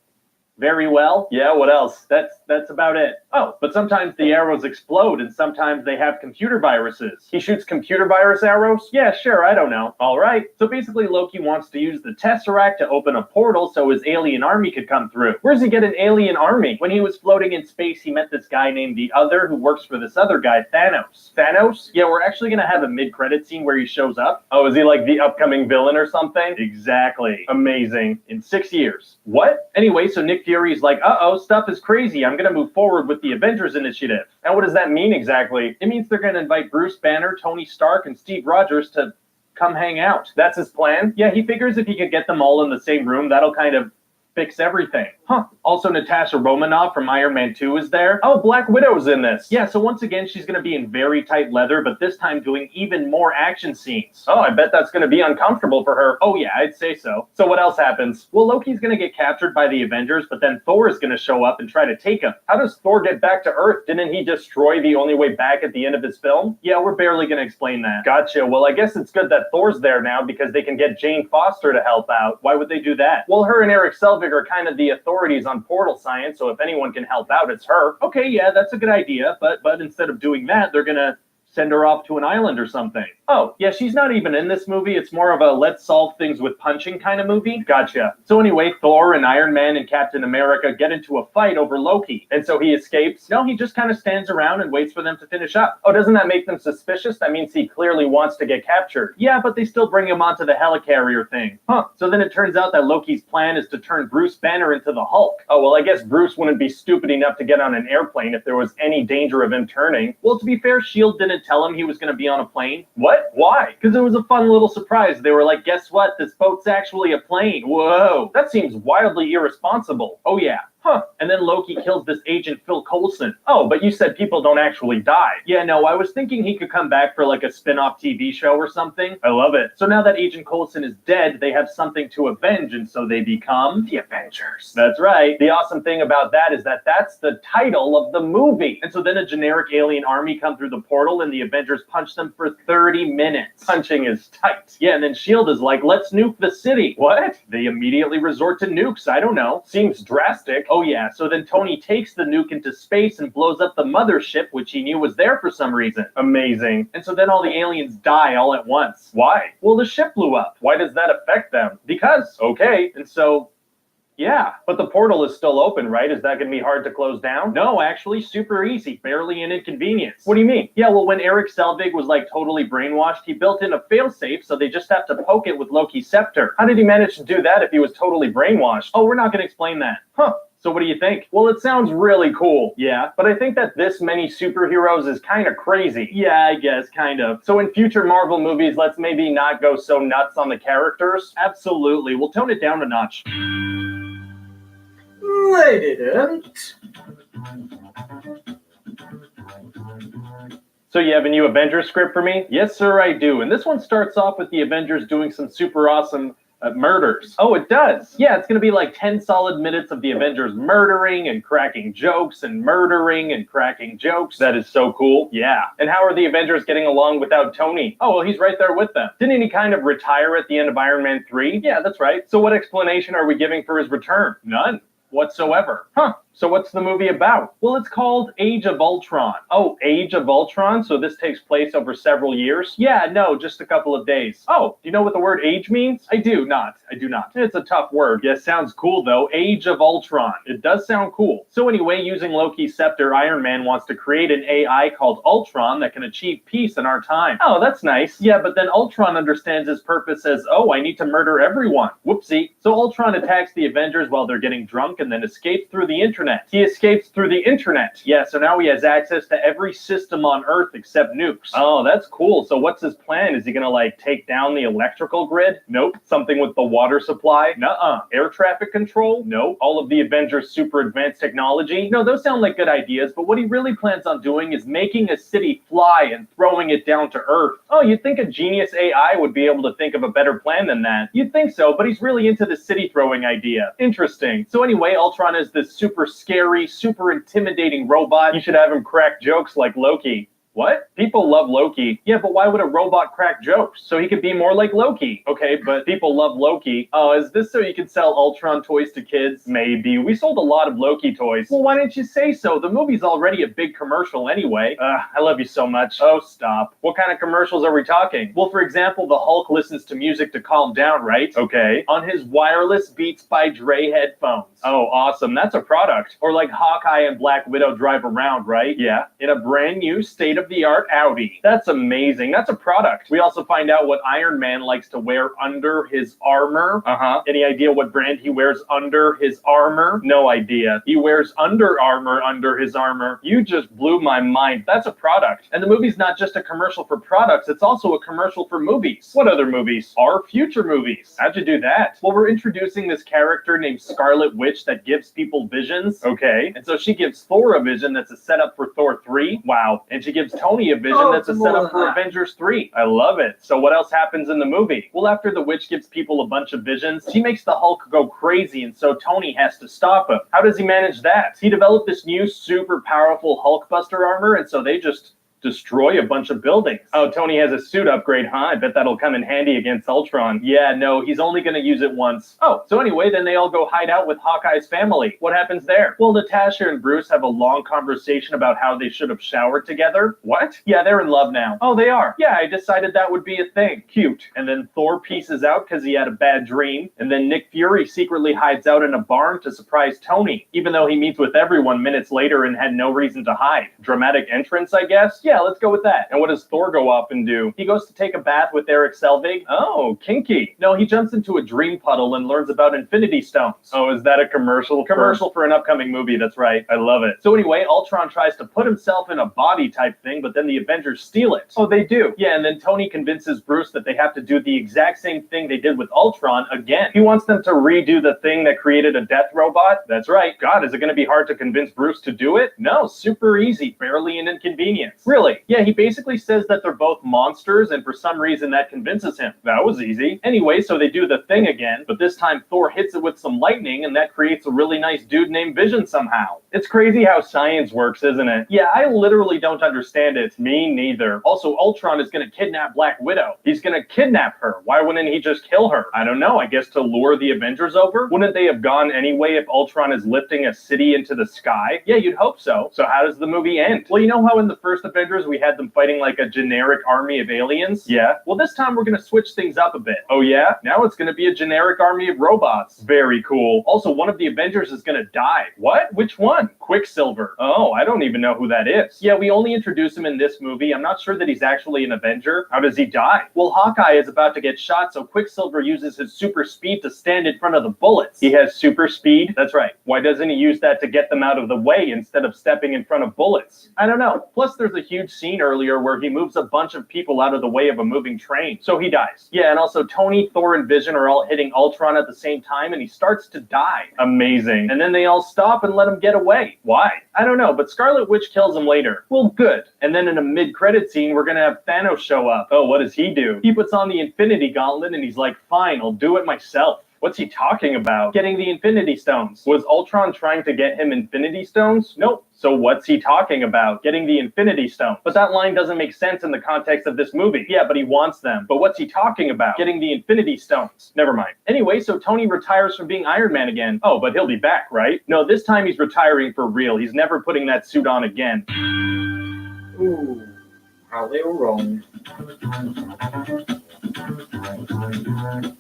C: Very well. Yeah, what else? That's That's about it. Oh, but sometimes the arrows explode and sometimes they have computer viruses. He shoots computer virus arrows? Yeah, sure, I don't know. All right. So basically Loki wants to use the Tesseract to open a portal so his alien army could come through. Where does he get an alien army? When he was floating in space, he met this guy named the Other who works for this other guy, Thanos. Thanos? Yeah, we're actually gonna have a mid-credit scene where he shows up. Oh, is he like the upcoming villain or something? Exactly. Amazing. In 6 years. What? Anyway, so Nick Fury's like, uh-oh, stuff is crazy. I'm gonna move forward with the Avengers Initiative. And what does that mean exactly? It means they're gonna invite Bruce Banner, Tony Stark, and Steve Rogers to come hang out. That's his plan? Yeah, he figures if he could get them all in the same room, that'll kind of fix everything. Huh. Also, Natasha Romanoff from Iron Man 2 is there. Oh, Black Widow's in this. Yeah, so once again, she's going to be in very tight leather, but this time doing even more action scenes. Oh, I bet that's going to be uncomfortable for her. Oh yeah, I'd say so. So what else happens? Well, Loki's going to get captured by the Avengers, but then Thor is going to show up and try to take him. How does Thor get back to Earth? Didn't he destroy the only way back at the end of his film? Yeah, we're barely going to explain that. Gotcha. Well, I guess it's good that Thor's there now because they can get Jane Foster to help out. Why would they do that? Well, her and Eric Selvig are kind of the authorities on portal science, so if anyone can help out, it's her. Okay, yeah, that's a good idea, but instead of doing that, they're gonna send her off to an island or something. Oh, yeah, she's not even in this movie. It's more of a let's solve things with punching kind of movie. Gotcha. So anyway, Thor and Iron Man and Captain America get into a fight over Loki. And so he escapes. No, he just kind of stands around and waits for them to finish up. Oh, doesn't that make them suspicious? That means he clearly wants to get captured. Yeah, but they still bring him onto the helicarrier thing. Huh. So then it turns out that Loki's plan is to turn Bruce Banner into the Hulk. Oh, well, I guess Bruce wouldn't be stupid enough to get on an airplane if there was any danger of him turning. Well, to be fair, S.H.I.E.L.D. didn't tell him he was going to be on a plane. What? Why? Because it was a fun little surprise. They were like, guess what? This boat's actually a plane. Whoa. That seems wildly irresponsible. Oh, yeah. Huh. And then Loki kills this agent Phil Coulson. Oh, but you said people don't actually die. Yeah, no, I was thinking he could come back for like a spin-off TV show or something. I love it. So now that Agent Coulson is dead, they have something to avenge, and so they become the Avengers. That's right. The awesome thing about that is that that's the title of the movie. And so then a generic alien army come through the portal, and the Avengers punch them for 30 minutes. Punching is tight. Yeah, and then S.H.I.E.L.D. is like, let's nuke the city. What? They immediately resort to nukes. I don't know. Seems drastic. Oh yeah, so then Tony takes the nuke into space and blows up the mothership, which he knew was there for some reason. Amazing. And so then all the aliens die all at once. Why? Well, the ship blew up. Why does that affect them? Because. Okay, and so... yeah, but the portal is still open, right? Is that going to be hard to close down? No, actually, super easy. Barely an inconvenience. What do you mean? Yeah, well, when Eric Selvig was like totally brainwashed, he built in a failsafe, so they just have to poke it with Loki's scepter. How did he manage to do that if he was totally brainwashed? Oh, we're not going to explain that. Huh. So what do you think? Well, it sounds really cool. Yeah, but I think that this many superheroes is kind of crazy. Yeah, I guess, kind of. So in future Marvel movies, let's maybe not go so nuts on the characters? Absolutely. We'll tone it down a notch.
A: They didn't.
C: So you have a new Avengers script for me? Yes, sir, I do. And this one starts off with the Avengers doing some super awesome murders. Oh, it does? Yeah, it's going to be like 10 solid minutes of the Avengers murdering and cracking jokes and murdering and cracking jokes. That is so cool. Yeah. And how are the Avengers getting along without Tony? Oh, well, he's right there with them. Didn't he kind of retire at the end of Iron Man 3? Yeah, that's right. So what explanation are we giving for his return? None whatsoever. Huh. So what's the movie about? Well, it's called Age of Ultron. Oh, Age of Ultron? So this takes place over several years? Yeah, no, just a couple of days. Oh, do you know what the word age means? I do not. It's a tough word. Yeah, sounds cool though. Age of Ultron. It does sound cool. So anyway, using Loki's scepter, Iron Man wants to create an AI called Ultron that can achieve peace in our time. Oh, that's nice. Yeah, but then Ultron understands his purpose as, oh, I need to murder everyone. Whoopsie. So Ultron attacks the Avengers while they're getting drunk and then escapes through the internet. He escapes through the internet. Yeah, so now he has access to every system on Earth except nukes. Oh, that's cool. So what's his plan? Is he gonna like take down the electrical grid? Nope. Something with the water supply? Nuh-uh. Air traffic control? Nope. All of the Avengers' super advanced technology? No, those sound like good ideas, but what he really plans on doing is making a city fly and throwing it down to Earth. Oh, you'd think a genius AI would be able to think of a better plan than that. You'd think so, but he's really into the city throwing idea. Interesting. So anyway, Ultron is this super scary, super intimidating robot. You should have him crack jokes like Loki. What? People love Loki. Yeah, but why would a robot crack jokes? So he could be more like Loki. Okay, but people love Loki. Oh, is this so you can sell Ultron toys to kids? Maybe. We sold a lot of Loki toys. Well, why didn't you say so? The movie's already a big commercial anyway. I love you so much. Oh, stop. What kind of commercials are we talking? Well, for example, the Hulk listens to music to calm down, right? Okay. On his wireless Beats by Dre headphones. Oh, awesome. That's a product. Or like Hawkeye and Black Widow drive around, right? Yeah. In a brand new state-of-the-art Audi. That's amazing. That's a product. We also find out what Iron Man likes to wear under his armor. Any idea what brand he wears under his armor? No idea. He wears Under Armour under his armor. You just blew my mind. That's a product. And the movie's not just a commercial for products, it's also a commercial for movies. What other movies? Our future movies. How'd you do that? Well, we're introducing this character named Scarlet Witch that gives people visions. Okay. And so she gives Thor a vision that's a setup for Thor 3. Wow. And she gives Tony a vision that's a setup for Avengers 3. I love it. So what else happens in the movie? Well, after the witch gives people a bunch of visions, she makes the Hulk go crazy, and so Tony has to stop him. How does he manage that? He developed this new super powerful Hulkbuster armor, and so they just destroy a bunch of buildings. Oh, Tony has a suit upgrade, huh? I bet that'll come in handy against Ultron. Yeah, no, he's only gonna use it once. Oh, so anyway, then they all go hide out with Hawkeye's family. What happens there? Well, Natasha and Bruce have a long conversation about how they should have showered together. What? Yeah, they're in love now. Oh, they are? Yeah, I decided that would be a thing. Cute. And then Thor pieces out because he had a bad dream. And then Nick Fury secretly hides out in a barn to surprise Tony, even though he meets with everyone minutes later and had no reason to hide. Dramatic entrance, I guess? Yeah, let's go with that. And what does Thor go off and do? He goes to take a bath with Eric Selvig. Oh, kinky. No, he jumps into a dream puddle and learns about Infinity Stones. Oh, is that a commercial? Commercial for an upcoming movie, that's right. I love it. So anyway, Ultron tries to put himself in a body type thing, but then the Avengers steal it. Oh, they do? Yeah, and then Tony convinces Bruce that they have to do the exact same thing they did with Ultron again. He wants them to redo the thing that created a death robot. That's right. God, is it going to be hard to convince Bruce to do it? No, super easy. Barely an inconvenience. Really? Yeah, he basically says that they're both monsters, and for some reason that convinces him. That was easy. Anyway, so they do the thing again, but this time Thor hits it with some lightning, and that creates a really nice dude named Vision somehow. It's crazy how science works, isn't it? Yeah, I literally don't understand it. Me neither. Also, Ultron is gonna kidnap Black Widow. He's gonna kidnap her. Why wouldn't he just kill her? I don't know, I guess to lure the Avengers over? Wouldn't they have gone anyway if Ultron is lifting a city into the sky? Yeah, you'd hope so. So how does the movie end? Well, you know how in the first Avengers we had them fighting like a generic army of aliens? Yeah. Well, this time we're gonna switch things up a bit. Oh yeah? Now it's gonna be a generic army of robots. Very cool. Also, one of the Avengers is gonna die. What? Which one? Quicksilver. Oh, I don't even know who that is. Yeah, we only introduce him in this movie. I'm not sure that he's actually an Avenger. How does he die? Well, Hawkeye is about to get shot, so Quicksilver uses his super speed to stand in front of the bullets. He has super speed? That's right. Why doesn't he use that to get them out of the way instead of stepping in front of bullets? I don't know. Plus, there's a huge scene earlier where he moves a bunch of people out of the way of a moving train, so he dies. Yeah, and also Tony, Thor, and Vision are all hitting Ultron at the same time, and he starts to die. Amazing. And then they all stop and let him get away. Why? I don't know, but Scarlet Witch kills him later. Well, good. And then in a mid-credit scene, we're gonna have Thanos show up. Oh, what does he do? He puts on the Infinity Gauntlet, and he's like, fine, I'll do it myself. What's he talking about? Getting the Infinity Stones. Was Ultron trying to get him Infinity Stones? Nope. So what's he talking about? Getting the Infinity Stones. But that line doesn't make sense in the context of this movie. Yeah, but he wants them. But what's he talking about? Getting the Infinity Stones. Never mind. Anyway, so Tony retires from being Iron Man again. Oh, but he'll be back, right? No, this time he's retiring for real. He's never putting that suit on again.
A: Ooh, how they were wrong.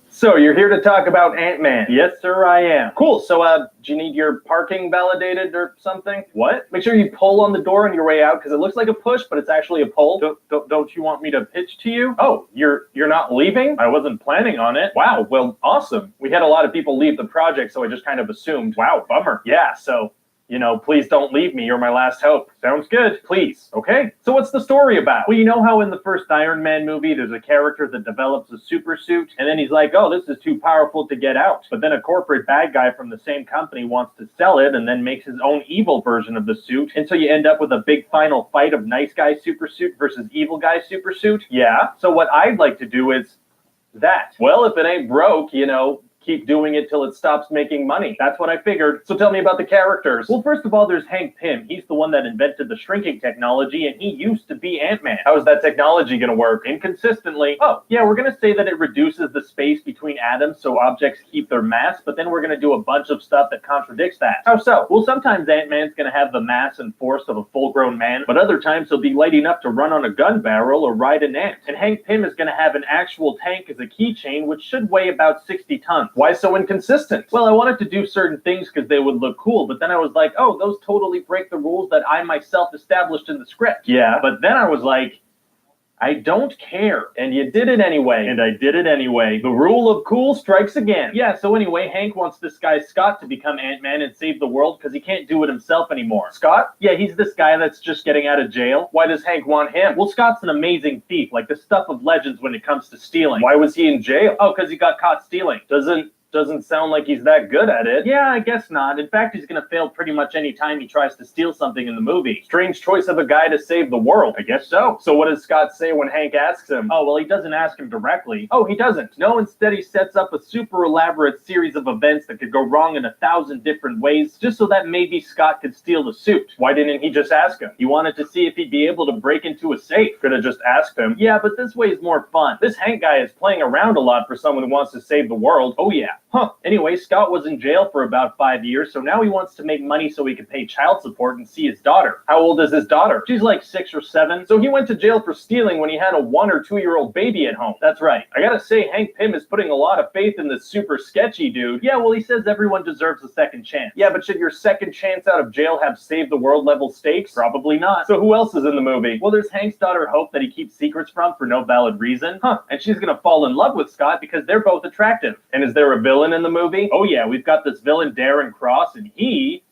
C: So, you're here to talk about Ant-Man. Yes, sir, I am. Cool, so, do you need your parking validated or something? What? Make sure you pull on the door on your way out, because it looks like a push, but it's actually a pull. Don't you want me to pitch to you? Oh, you're not leaving? I wasn't planning on it. Wow, well, awesome. We had a lot of people leave the project, so I just kind of assumed. Wow, bummer. Yeah, so... you know, please don't leave me. You're my last hope. Sounds good. Please. Okay. So what's the story about? Well, you know how in the first Iron Man movie, there's a character that develops a super suit, and then he's like, oh, this is too powerful to get out. But then a corporate bad guy from the same company wants to sell it and then makes his own evil version of the suit. And so you end up with a big final fight of nice guy super suit versus evil guy super suit. Yeah. So what I'd like to do is that. Well, if it ain't broke, you know, keep doing it till it stops making money. That's what I figured. So tell me about the characters. Well, first of all, there's Hank Pym. He's the one that invented the shrinking technology, and he used to be Ant-Man. How is that technology gonna work? Inconsistently. Oh, yeah, we're gonna say that it reduces the space between atoms so objects keep their mass, but then we're gonna do a bunch of stuff that contradicts that. How so? Well, sometimes Ant-Man's gonna have the mass and force of a full-grown man, but other times he'll be light enough to run on a gun barrel or ride an ant. And Hank Pym is gonna have an actual tank as a keychain, which should weigh about 60 tons. Why so inconsistent? Well, I wanted to do certain things because they would look cool, but then I was like, oh, those totally break the rules that I myself established in the script. Yeah, but then I was like, I don't care. And you did it anyway. And I did it anyway. The rule of cool strikes again. Yeah, so anyway, Hank wants this guy Scott to become Ant-Man and save the world because he can't do it himself anymore. Scott? Yeah, he's this guy that's just getting out of jail. Why does Hank want him? Well, Scott's an amazing thief, like the stuff of legends when it comes to stealing. Why was he in jail? Oh, because he got caught stealing. Doesn't sound like he's that good at it. Yeah, I guess not. In fact, he's gonna fail pretty much any time he tries to steal something in the movie. Strange choice of a guy to save the world. I guess so. So what does Scott say when Hank asks him? Oh, well, he doesn't ask him directly. Oh, he doesn't. No, instead he sets up a super elaborate series of events that could go wrong in 1,000 different ways, just so that maybe Scott could steal the suit. Why didn't he just ask him? He wanted to see if he'd be able to break into a safe. Could have just asked him. Yeah, but this way is more fun. This Hank guy is playing around a lot for someone who wants to save the world. Oh yeah. Huh. Anyway, Scott was in jail for about 5 years, so now he wants to make money so he can pay child support and see his daughter. How old is his daughter? She's like 6 or 7. So he went to jail for stealing when he had a 1 or 2 year old baby at home. That's right. I gotta say, Hank Pym is putting a lot of faith in this super sketchy dude. Yeah, well, he says everyone deserves a second chance. Yeah, but should your second chance out of jail have save the world level stakes? Probably not. So who else is in the movie? Well, there's Hank's daughter Hope that he keeps secrets from for no valid reason. Huh. And she's gonna fall in love with Scott because they're both attractive. And is there a villain in the movie? Oh yeah, we've got this villain Darren Cross, and he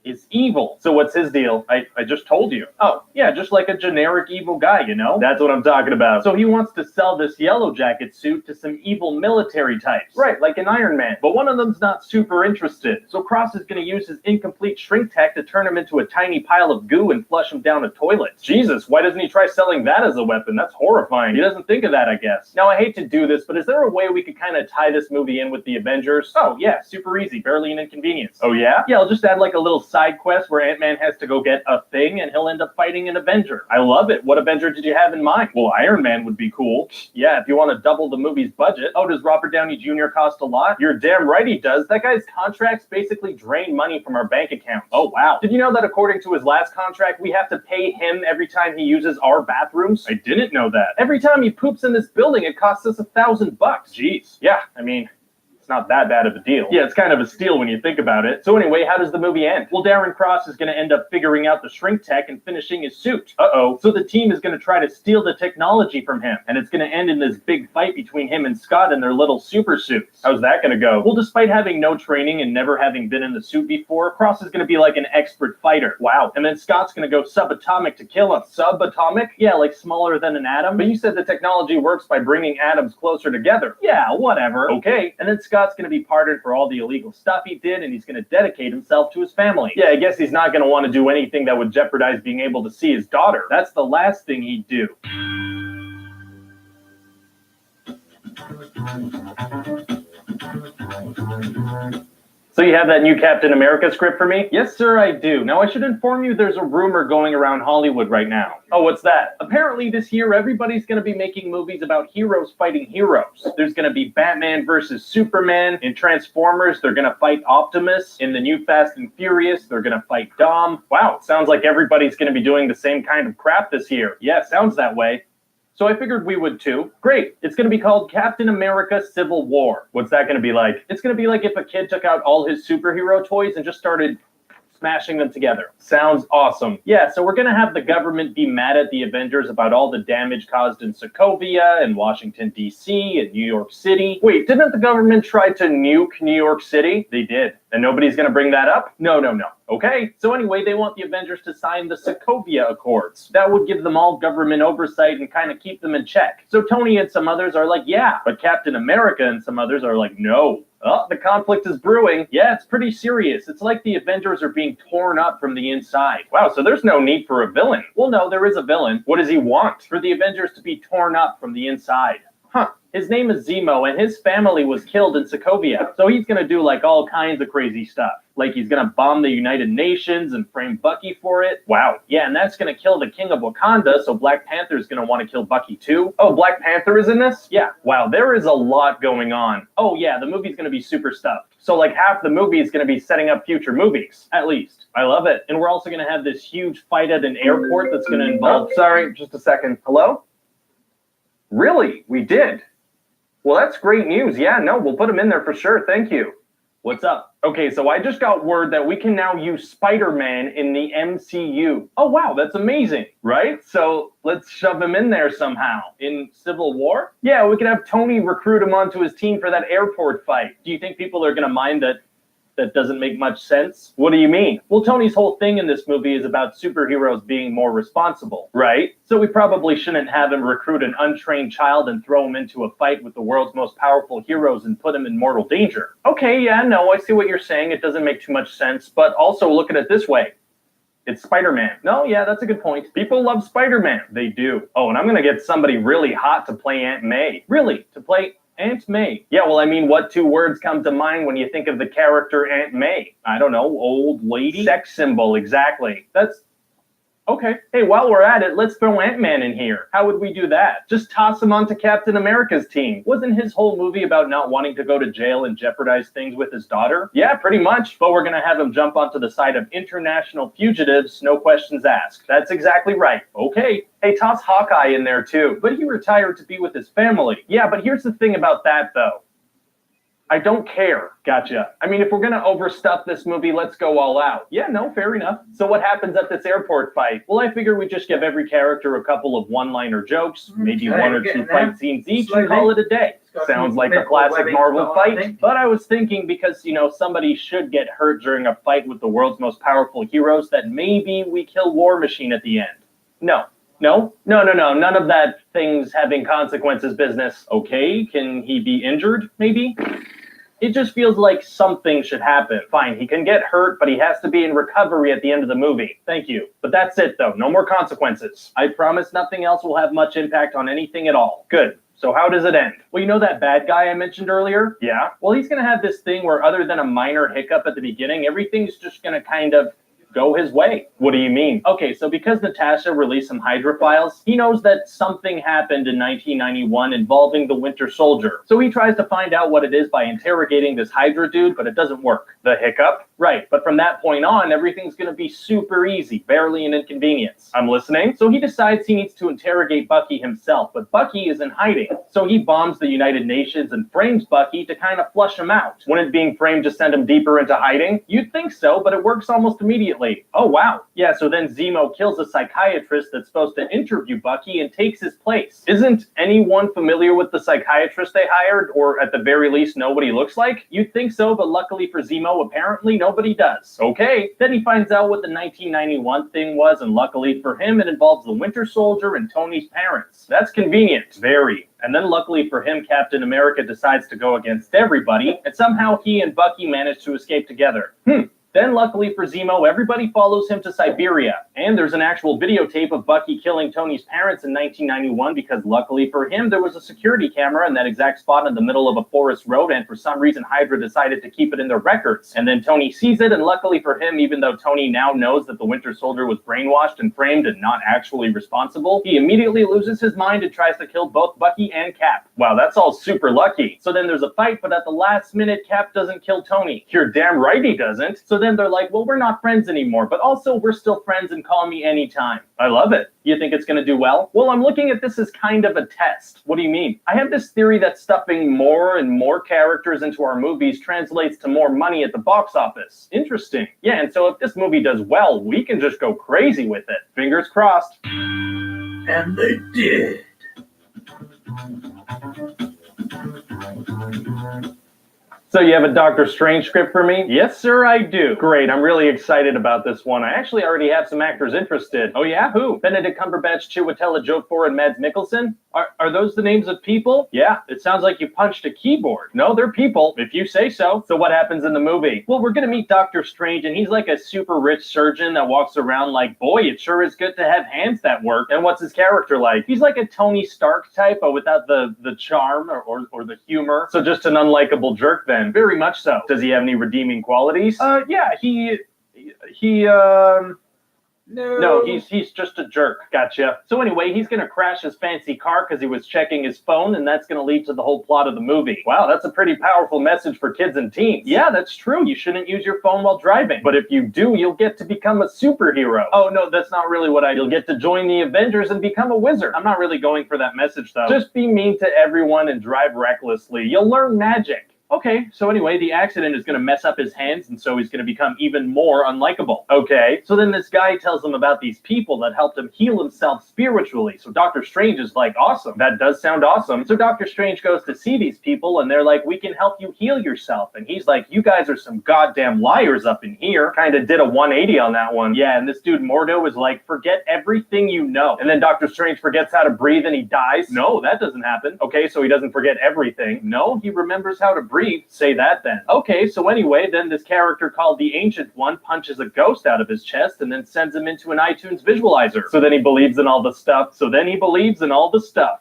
C: is evil. So what's his deal? I just told you. Oh, yeah, just like a generic evil guy, you know? That's what I'm talking about. So he wants to sell this yellow jacket suit to some evil military types. Right, like an Iron Man. But one of them's not super interested. So Cross is going to use his incomplete shrink tech to turn him into a tiny pile of goo and flush him down a toilet. Jesus, why doesn't he try selling that as a weapon? That's horrifying. He doesn't think of that, I guess. Now, I hate to do this, but is there a way we could kind of tie this movie in with the Avengers? Oh, yeah, super easy. Barely an inconvenience. Oh, yeah? Yeah, I'll just add like a little side quest where Ant-Man has to go get a thing and he'll end up fighting an Avenger. I love it. What Avenger did you have in mind? Well, Iron Man would be cool. Yeah, if you want to double the movie's budget. Oh, does Robert Downey Jr. cost a lot? You're damn right he does. That guy's contracts basically drain money from our bank account. Oh, wow. Did you know that according to his last contract, we have to pay him every time he uses our bathrooms? I didn't know that. Every time he poops in this building, it costs us $1,000. Jeez. Yeah, I mean, not that bad of a deal. Yeah, it's kind of a steal when you think about it. So anyway, how does the movie end? Well, Darren Cross is going to end up figuring out the shrink tech and finishing his suit. Uh-oh. So the team is going to try to steal the technology from him, and it's going to end in this big fight between him and Scott in their little super suits. How's that going to go? Well, despite having no training and never having been in the suit before, Cross is going to be like an expert fighter. Wow. And then Scott's going to go subatomic to kill him. Subatomic? Yeah, like smaller than an atom. But you said the technology works by bringing atoms closer together. Yeah, whatever. Okay. And then Scott's going to be pardoned for all the illegal stuff he did, and he's going to dedicate himself to his family. Yeah, I guess he's not going to want to do anything that would jeopardize being able to see his daughter. That's the last thing he'd do. So you have that new Captain America script for me? Yes, sir, I do. Now, I should inform you there's a rumor going around Hollywood right now. Oh, what's that? Apparently this year, everybody's going to be making movies about heroes fighting heroes. There's going to be Batman versus Superman. In Transformers, they're going to fight Optimus. In the new Fast and Furious, they're going to fight Dom. Wow, it sounds like everybody's going to be doing the same kind of crap this year. Yeah, sounds that way. So I figured we would too. Great. It's going to be called Captain America Civil War. What's that going to be like? It's going to be like if a kid took out all his superhero toys and just started smashing them together. Sounds awesome. Yeah, so we're going to have the government be mad at the Avengers about all the damage caused in Sokovia and Washington, D.C. and New York City. Wait, didn't the government try to nuke New York City? They did. And nobody's going to bring that up? No. Okay, so anyway, they want the Avengers to sign the Sokovia Accords. That would give them all government oversight and kind of keep them in check. So Tony and some others are like, yeah, but Captain America and some others are like, no. Oh, the conflict is brewing. Yeah, it's pretty serious. It's like the Avengers are being torn up from the inside. Wow, so there's no need for a villain. Well, no, there is a villain. What does he want? For the Avengers to be torn up from the inside. Huh. His name is Zemo, and his family was killed in Sokovia. So he's gonna do like all kinds of crazy stuff. Like he's gonna bomb the United Nations and frame Bucky for it. Wow. Yeah, and that's gonna kill the King of Wakanda, so Black Panther's gonna want to kill Bucky too. Oh, Black Panther is in this? Yeah. Wow, there is a lot going on. Oh yeah, the movie's gonna be super stuffed. So like half the movie is gonna be setting up future movies, at least. I love it. And we're also gonna have this huge fight at an airport that's gonna involve...
B: Oh, sorry, just a second. Hello? Really? We did? Well, that's great news. Yeah, no, we'll put him in there for sure. Thank you.
C: What's up?
B: Okay, so I just got word that we can now use Spider-Man in the MCU.
C: Oh, wow, that's amazing, right? So let's shove him in there somehow. In Civil War?
B: Yeah, we could have Tony recruit him onto his team for that airport fight.
C: Do you think people are going to mind that doesn't make much sense? What do you mean? Well, Tony's whole thing in this movie is about superheroes being more responsible, right? So we probably shouldn't have him recruit an untrained child and throw him into a fight with the world's most powerful heroes and put him in mortal danger. Okay, yeah, no, I see what you're saying. It doesn't make too much sense, but also look at it this way. It's Spider-Man. No, yeah, that's a good point. People love Spider-Man. They do. Oh, and I'm gonna get somebody really hot to play Aunt May. Really? To play Aunt May? Yeah, well, I mean, what two words come to mind when you think of the character Aunt May? I don't know, old lady? Sex symbol, exactly. That's... Okay. Hey, while we're at it, let's throw Ant-Man in here. How would we do that? Just toss him onto Captain America's team. Wasn't his whole movie about not wanting to go to jail and jeopardize things with his daughter? Yeah, pretty much. But we're gonna have him jump onto the side of international fugitives, no questions asked. That's exactly right. Okay. Hey, toss Hawkeye in there too. But he retired to be with his family. Yeah, but here's the thing about that though. I don't care. Gotcha. I mean, if we're gonna overstuff this movie, let's go all out. Yeah, no, fair enough. So what happens at this airport fight? Well, I figure we just give every character a couple of one-liner jokes, maybe one or two fight scenes each, and call it a day. Sounds like a classic Marvel fight. But I was thinking, because, you know, somebody should get hurt during a fight with the world's most powerful heroes, that maybe we kill War Machine at the end. No. No, none of that things having consequences business. Okay, can he be injured, maybe? It just feels like something should happen. Fine, he can get hurt, but he has to be in recovery at the end of the movie. Thank you. But that's it, though. No more consequences. I promise nothing else will have much impact on anything at all. Good. So how does it end? Well, you know that bad guy I mentioned earlier? Yeah. Well, he's going to have this thing where other than a minor hiccup at the beginning, everything's just going to kind of go his way. What do you mean? Okay, so because Natasha released some Hydra files, he knows that something happened in 1991 involving the Winter Soldier. So he tries to find out what it is by interrogating this Hydra dude, but it doesn't work. The hiccup? Right, but from that point on, everything's gonna be super easy, barely an inconvenience. I'm listening. So he decides he needs to interrogate Bucky himself, but Bucky is in hiding. So he bombs the United Nations and frames Bucky to kind of flush him out. Wouldn't being framed just send him deeper into hiding? You'd think so, but it works almost immediately. Oh, wow. Yeah, so then Zemo kills a psychiatrist that's supposed to interview Bucky and takes his place. Isn't anyone familiar with the psychiatrist they hired, or at the very least know what he looks like? You'd think so, but luckily for Zemo, apparently nobody does. Okay. Then he finds out what the 1991 thing was, and luckily for him, it involves the Winter Soldier and Tony's parents. That's convenient. Very. And then luckily for him, Captain America decides to go against everybody, and somehow he and Bucky manage to escape together. Then luckily for Zemo, everybody follows him to Siberia. And there's an actual videotape of Bucky killing Tony's parents in 1991 because luckily for him, there was a security camera in that exact spot in the middle of a forest road, and for some reason Hydra decided to keep it in their records. And then Tony sees it, and luckily for him, even though Tony now knows that the Winter Soldier was brainwashed and framed and not actually responsible, he immediately loses his mind and tries to kill both Bucky and Cap. Wow, that's all super lucky. So then there's a fight, but at the last minute, Cap doesn't kill Tony. You're damn right he doesn't. So then they're like, well, we're not friends anymore, but also we're still friends and call me anytime. I love it. You think it's going to do well? Well, I'm looking at this as kind of a test. What do you mean? I have this theory that stuffing more and more characters into our movies translates to more money at the box office. Interesting. Yeah, and so if this movie does well, we can just go crazy with it. Fingers crossed.
A: And they did.
C: So you have a Doctor Strange script for me? Yes, sir, I do. Great, I'm really excited about this one. I actually already have some actors interested. Oh yeah, who? Benedict Cumberbatch, Chiwetel Ejiofor, and Mads Mikkelsen? Are those the names of people? Yeah, it sounds like you punched a keyboard. No, they're people, if you say so. So what happens in the movie? Well, we're gonna meet Doctor Strange, and he's like a super rich surgeon that walks around like, boy, it sure is good to have hands that work. And what's his character like? He's like a Tony Stark type, but without the charm or the humor. So just an unlikable jerk then. Very much so. Does he have any redeeming qualities? Yeah, No, he's just a jerk. Gotcha. So anyway, he's gonna crash his fancy car because he was checking his phone, and that's gonna lead to the whole plot of the movie. Wow, that's a pretty powerful message for kids and teens. Yeah, that's true. You shouldn't use your phone while driving. But if you do, you'll get to become a superhero. Oh no, that's not really what you'll get to join the Avengers and become a wizard. I'm not really going for that message though. Just be mean to everyone and drive recklessly. You'll learn magic. Okay, so anyway, the accident is going to mess up his hands, and so he's going to become even more unlikable. Okay, so then this guy tells him about these people that helped him heal himself spiritually. So Doctor Strange is like, awesome. That does sound awesome. So Doctor Strange goes to see these people, and they're like, we can help you heal yourself. And he's like, you guys are some goddamn liars up in here. Kind of did a 180 on that one. Yeah, and this dude Mordo is like, forget everything you know. And then Doctor Strange forgets how to breathe and he dies. No, that doesn't happen. Okay, so he doesn't forget everything. No, he remembers how to breathe. Say that then. Okay, so anyway, then this character called the Ancient One punches a ghost out of his chest and then sends him into an iTunes visualizer. So then he believes in all the stuff.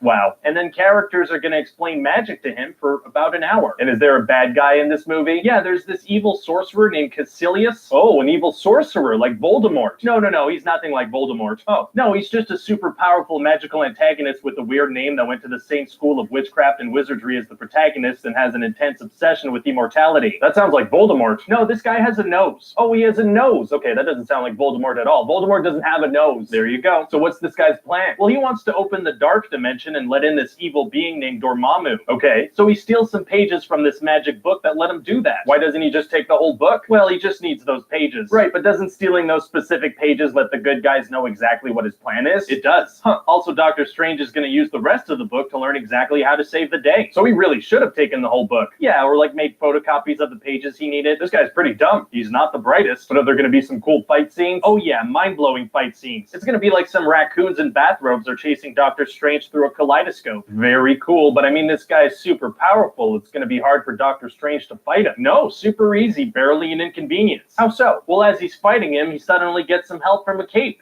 C: Wow. And then characters are going to explain magic to him for about an hour. And is there a bad guy in this movie? Yeah, there's this evil sorcerer named Caecilius. Oh, an evil sorcerer like Voldemort. No, he's nothing like Voldemort. Oh, no, he's just a super powerful magical antagonist with a weird name that went to the same school of witchcraft and wizardry as the protagonist and has an intense obsession with immortality. That sounds like Voldemort. No, this guy has a nose. Oh, he has a nose. Okay, that doesn't sound like Voldemort at all. Voldemort doesn't have a nose. There you go. So what's this guy's plan? Well, he wants to open the dark dimension and let in this evil being named Dormammu. Okay, so he steals some pages from this magic book that let him do that. Why doesn't he just take the whole book? Well, he just needs those pages. Right, but doesn't stealing those specific pages let the good guys know exactly what his plan is? It does. Huh. Also, Doctor Strange is going to use the rest of the book to learn exactly how to save the day. So he really should have taken the whole book. Yeah, or like made photocopies of the pages he needed. This guy's pretty dumb. He's not the brightest. But are there going to be some cool fight scenes? Oh yeah, mind-blowing fight scenes. It's going to be like some raccoons in bathrobes are chasing Doctor Strange through a kaleidoscope. Very cool, but I mean, this guy is super powerful. It's going to be hard for Doctor Strange to fight him. No, super easy, barely an inconvenience. How so? Well, as he's fighting him, he suddenly gets some help from a cape.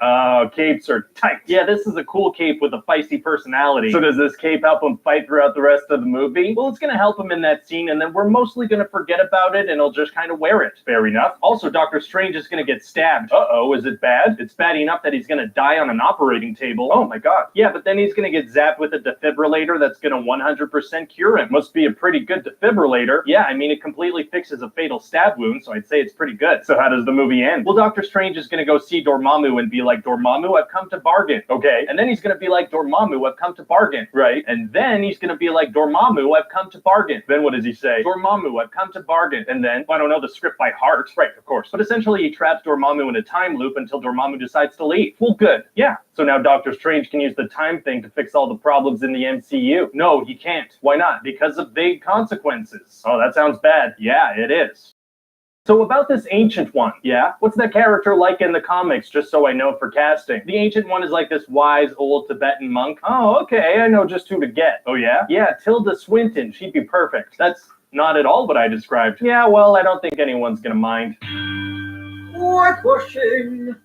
C: Capes are tight. Yeah, this is a cool cape with a feisty personality. So does this cape help him fight throughout the rest of the movie? Well, it's going to help him in that scene, and then we're mostly going to forget about it, and he'll just kind of wear it. Fair enough. Also, Doctor Strange is going to get stabbed. Uh-oh, is it bad? It's bad enough that he's going to die on an operating table. Oh my god. Yeah, but then he's going to get zapped with a defibrillator that's going to 100% cure him. Must be a pretty good defibrillator. Yeah, I mean, it completely fixes a fatal stab wound, so I'd say it's pretty good. So how does the movie end? Well, Doctor Strange is going to go see Dormammu and be like, Dormammu, I've come to bargain. Okay. And then he's going to be like, Dormammu, I've come to bargain. Right. And then he's going to be like, Dormammu, I've come to bargain. Then what does he say? Dormammu, I've come to bargain. And then, I don't know the script by heart. Right, of course. But essentially he traps Dormammu in a time loop until Dormammu decides to leave. Well, good. Yeah. So now Doctor Strange can use the time thing to fix all the problems in the MCU. No, he can't. Why not? Because of vague consequences. Oh, that sounds bad. Yeah, it is. So about this Ancient One, yeah? What's that character like in the comics, just so I know for casting? The Ancient One is like this wise old Tibetan monk. Oh, okay, I know just who to get. Oh yeah? Yeah, Tilda Swinton, she'd be perfect. That's not at all what I described. Yeah, well, I don't think anyone's gonna mind.
A: Whitewashing!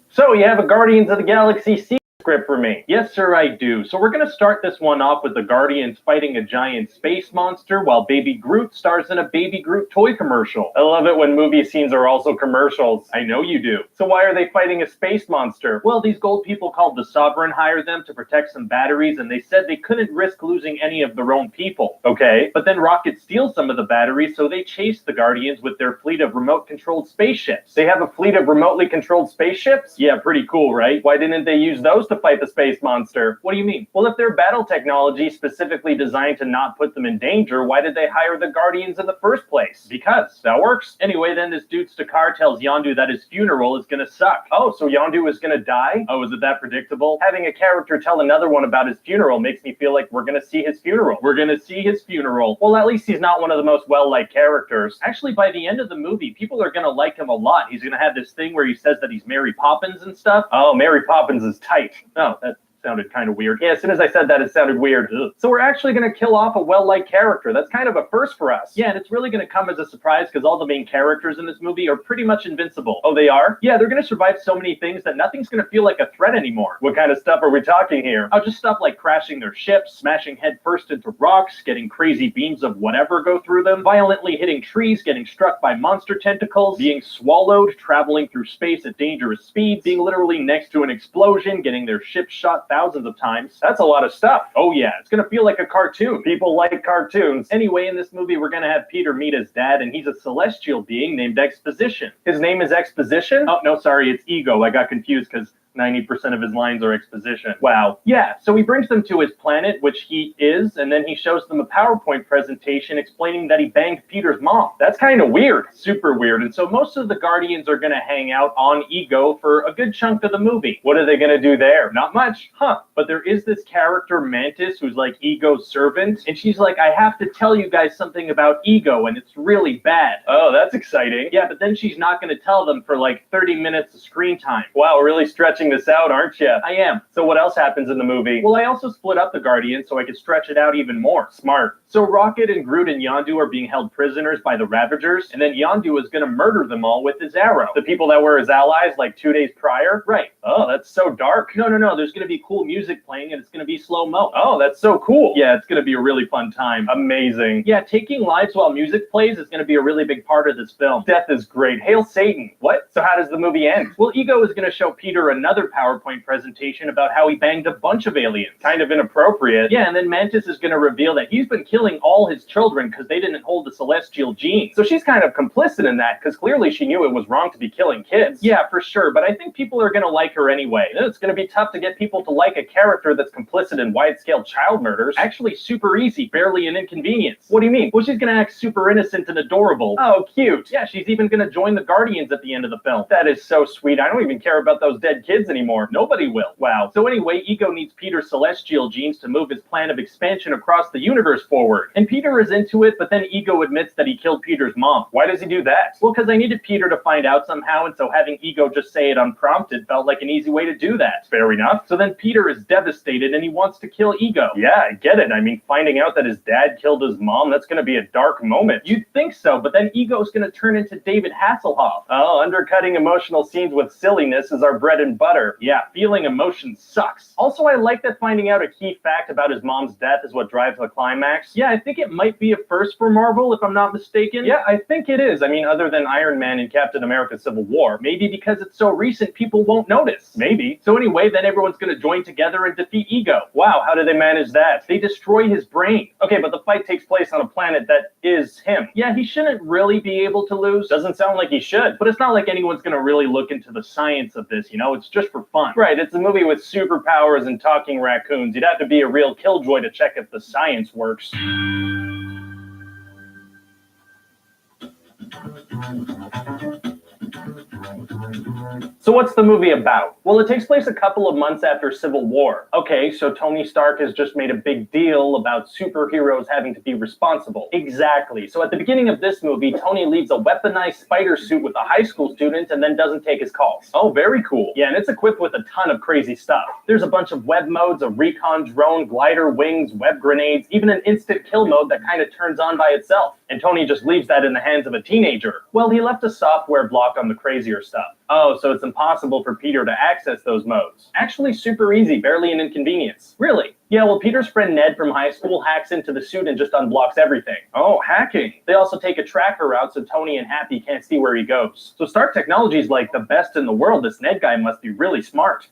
C: So you have a Guardians of the Galaxy script for me? Yes, sir, I do. So we're going to start this one off with the Guardians fighting a giant space monster while Baby Groot stars in a Baby Groot toy commercial. I love it when movie scenes are also commercials. I know you do. So why are they fighting a space monster? Well, these gold people called the Sovereign hired them to protect some batteries, and they said they couldn't risk losing any of their own people. Okay, but then Rocket steals some of the batteries, so they chase the Guardians with their fleet of remote-controlled spaceships. They have a fleet of remotely controlled spaceships? Yeah, pretty cool, right? Why didn't they use those to to fight the space monster. What do you mean? Well, if their battle technology specifically designed to not put them in danger, why did they hire the Guardians in the first place? Because that works. Anyway, then this dude Stakar tells Yondu that his funeral is gonna suck. Oh, so Yondu is gonna die? Oh, is it that predictable? Having a character tell another one about his funeral makes me feel like we're gonna see his funeral. We're gonna see his funeral. Well, at least he's not one of the most well-liked characters. Actually, by the end of the movie, people are gonna like him a lot. He's gonna have this thing where he says that he's Mary Poppins and stuff. Oh, Mary Poppins is tight. Oh, that sounded kind of weird. Yeah, as soon as I said that, it sounded weird. Ugh. So we're actually going to kill off a well-liked character. That's kind of a first for us. Yeah, and it's really going to come as a surprise because all the main characters in this movie are pretty much invincible. Oh, they are? Yeah, they're going to survive so many things that nothing's going to feel like a threat anymore. What kind of stuff are we talking here? Oh, just stuff like crashing their ships, smashing headfirst into rocks, getting crazy beams of whatever go through them, violently hitting trees, getting struck by monster tentacles, being swallowed, traveling through space at dangerous speeds, being literally next to an explosion, getting their ship shot thousands of times. That's a lot of stuff. Oh yeah, it's gonna feel like a cartoon. People like cartoons. Anyway, in this movie, we're gonna have Peter meet his dad, and he's a celestial being named Exposition. His name is Exposition? Oh, no, sorry, it's Ego. I got confused because 90% of his lines are exposition. Wow. Yeah, so he brings them to his planet, which he is, and then he shows them a PowerPoint presentation explaining that he banged Peter's mom. That's kind of weird. Super weird. And so most of the Guardians are going to hang out on Ego for a good chunk of the movie. What are they going to do there? Not much. Huh. But there is this character, Mantis, who's like Ego's servant, and she's like, I have to tell you guys something about Ego, and it's really bad. Oh, that's exciting. Yeah, but then she's not going to tell them for like 30 minutes of screen time. Wow, really stretching this out, aren't you? I am. So what else happens in the movie? Well, I also split up the Guardians so I could stretch it out even more. Smart. So Rocket and Groot and Yondu are being held prisoners by the Ravagers, and then Yondu is going to murder them all with his arrow. The people that were his allies like 2 days prior? Right. Oh, that's so dark. No. There's going to be cool music playing, and it's going to be slow-mo. Oh, that's so cool. Yeah, it's going to be a really fun time. Amazing. Yeah, taking lives while music plays is going to be a really big part of this film. Death is great. Hail Satan. What? So how does the movie end? Well, Ego is going to show Peter another PowerPoint presentation about how he banged a bunch of aliens. Kind of inappropriate. Yeah, and then Mantis is going to reveal that he's been killing all his children because they didn't hold the celestial gene. So she's kind of complicit in that because clearly she knew it was wrong to be killing kids. Yeah, for sure, but I think people are going to like her anyway. It's going to be tough to get people to like a character that's complicit in wide-scale child murders. Actually, super easy, barely an inconvenience. What do you mean? Well, she's going to act super innocent and adorable. Oh, cute. Yeah, she's even going to join the Guardians at the end of the film. That is so sweet. I don't even care about those dead kids anymore. Nobody will. Wow. So anyway, Ego needs Peter's celestial genes to move his plan of expansion across the universe forward. And Peter is into it, but then Ego admits that he killed Peter's mom. Why does he do that? Well, because I needed Peter to find out somehow, and so having Ego just say it unprompted felt like an easy way to do that. Fair enough. So then Peter is devastated and he wants to kill Ego. Yeah, I get it. I mean, finding out that his dad killed his mom, that's going to be a dark moment. You'd think so, but then Ego's going to turn into David Hasselhoff. Oh, undercutting emotional scenes with silliness is our bread and butter. Yeah, feeling emotion sucks. Also, I like that finding out a key fact about his mom's death is what drives the climax. Yeah, I think it might be a first for Marvel, if I'm not mistaken. Yeah, I think it is. I mean, other than Iron Man and Captain America Civil War. Maybe because it's so recent, people won't notice. Maybe. So anyway, then everyone's going to join together and defeat Ego. Wow, how did they manage that? They destroy his brain. Okay, but the fight takes place on a planet that is him. Yeah, he shouldn't really be able to lose. Doesn't sound like he should. But it's not like anyone's going to really look into the science of this, you know? It's just for fun. Right, it's a movie with superpowers and talking raccoons. You'd have to be a real killjoy to check if the science works. So what's the movie about? Well, it takes place a couple of months after Civil War. Okay, so Tony Stark has just made a big deal about superheroes having to be responsible. Exactly. So at the beginning of this movie, Tony leaves a weaponized spider suit with a high school student and then doesn't take his calls. Oh, very cool. Yeah, and it's equipped with a ton of crazy stuff. There's a bunch of web modes, a recon drone, glider, wings, web grenades, even an instant kill mode that kind of turns on by itself. And Tony just leaves that in the hands of a teenager. Well, he left a software block on the crazier stuff. Oh, so it's impossible for Peter to access those modes. Actually super easy, barely an inconvenience. Really? Yeah, well, Peter's friend Ned from high school hacks into the suit and just unblocks everything. Oh, hacking. They also take a tracker route so Tony and Happy can't see where he goes. So Stark Technology's like the best in the world. This Ned guy must be really smart.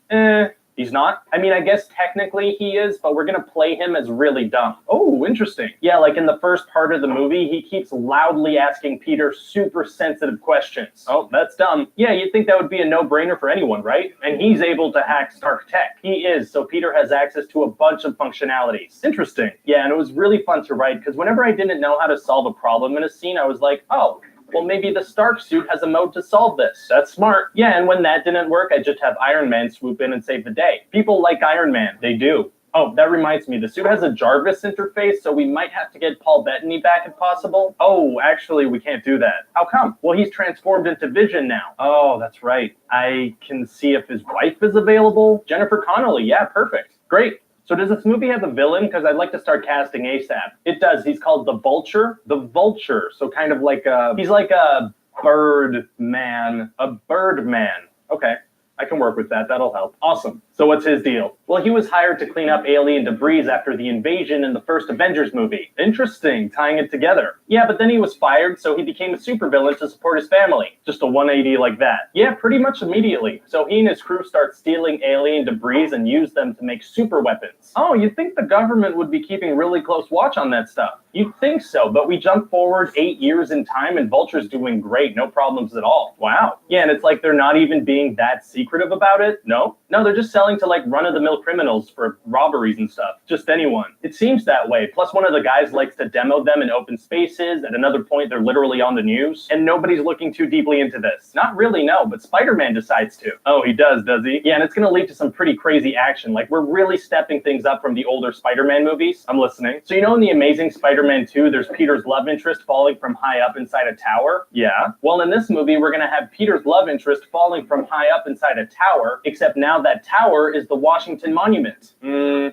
C: He's not? I mean, I guess technically he is, but we're gonna play him as really dumb. Oh, interesting. Yeah, like in the first part of the movie, he keeps loudly asking Peter super sensitive questions. Oh, that's dumb. Yeah, you'd think that would be a no-brainer for anyone, right? And he's able to hack Stark tech. He is, so Peter has access to a bunch of functionalities. Interesting. Yeah, and it was really fun to write, because whenever I didn't know how to solve a problem in a scene, I was like, oh, well, maybe the Stark suit has a mode to solve this. That's smart. Yeah, and when that didn't work, I just have Iron Man swoop in and save the day. People like Iron Man. They do. Oh, that reminds me, the suit has a Jarvis interface, so we might have to get Paul Bettany back if possible. Oh, actually, we can't do that. How come? Well, he's transformed into Vision now. Oh, that's right. I can see if his wife is available. Jennifer Connelly, yeah, perfect. Great. So does this movie have a villain? Because I'd like to start casting ASAP. It does. He's called the Vulture. The Vulture. So kind of like he's like a bird man. A bird man. Okay. I can work with that. That'll help. Awesome. So what's his deal? Well, he was hired to clean up alien debris after the invasion in the first Avengers movie. Interesting, tying it together. Yeah, but then he was fired, so he became a supervillain to support his family. Just a 180 like that. Yeah, pretty much immediately. So he and his crew start stealing alien debris and use them to make super weapons. Oh, you'd think the government would be keeping really close watch on that stuff. You'd think so, but we jump forward 8 years in time and Vulture's doing great, no problems at all. Wow. Yeah, and it's like they're not even being that secretive about it. No, they're just selling to like run-of-the-mill criminals for robberies and stuff. Just anyone. It seems that way. Plus one of the guys likes to demo them in open spaces. At another point, they're literally on the news. And nobody's looking too deeply into this. Not really, no, but Spider-Man decides to. Oh, he does he? Yeah, and it's gonna lead to some pretty crazy action. Like we're really stepping things up from the older Spider-Man movies. I'm listening. So you know in the Amazing Spider-Man 2, there's Peter's love interest falling from high up inside a tower? Yeah. Well, in this movie, we're gonna have Peter's love interest falling from high up inside a tower, except now that tower is the Washington Monument.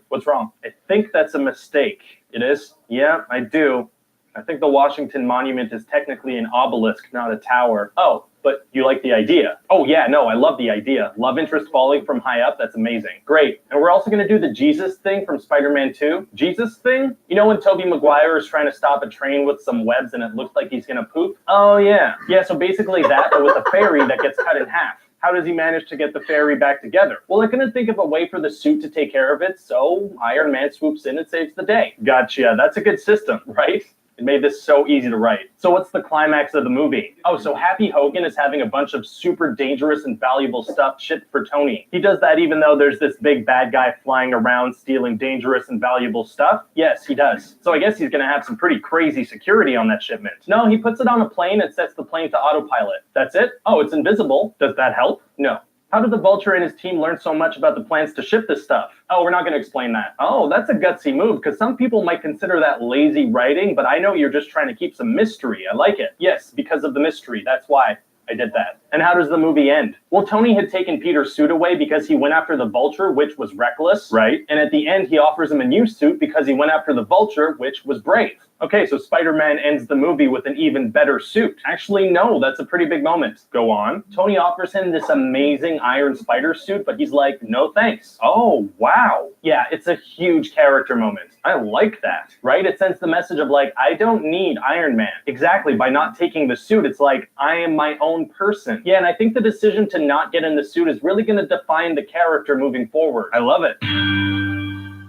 C: What's wrong? I think that's a mistake. It is? Yeah, I do. I think the Washington Monument is technically an obelisk, not a tower. Oh, but you like the idea. Oh yeah, no, I love the idea. Love interest falling from high up, that's amazing. Great. And we're also gonna do the Jesus thing from Spider-Man 2. Jesus thing? You know when Tobey Maguire is trying to stop a train with some webs and it looks like he's gonna poop? Oh yeah. Yeah, so basically that, but with a ferry that gets cut in half. How does he manage to get the ferry back together? Well, I couldn't think of a way for the suit to take care of it, so Iron Man swoops in and saves the day. Gotcha, that's a good system, right? It made this so easy to write. So what's the climax of the movie? Oh, so Happy Hogan is having a bunch of super dangerous and valuable stuff shipped for Tony. He does that even though there's this big bad guy flying around stealing dangerous and valuable stuff? Yes, he does. So I guess he's gonna have some pretty crazy security on that shipment. No, he puts it on a plane and sets the plane to autopilot. That's it? Oh, it's invisible. Does that help? No. How did the Vulture and his team learn so much about the plans to ship this stuff? Oh, we're not going to explain that. Oh, that's a gutsy move, because some people might consider that lazy writing, but I know you're just trying to keep some mystery. I like it. Yes, because of the mystery. That's why I did that. And how does the movie end? Well, Tony had taken Peter's suit away because he went after the Vulture, which was reckless. Right. And at the end, he offers him a new suit because he went after the Vulture, which was brave. Okay, so Spider-Man ends the movie with an even better suit. Actually, no, that's a pretty big moment. Go on. Tony offers him this amazing Iron Spider suit, but he's like, no thanks. Oh, wow. Yeah, it's a huge character moment. I like that, right? It sends the message of like, I don't need Iron Man. Exactly, by not taking the suit, it's like, I am my own person. Yeah, and I think the decision to not get in the suit is really gonna define the character moving forward. I love it.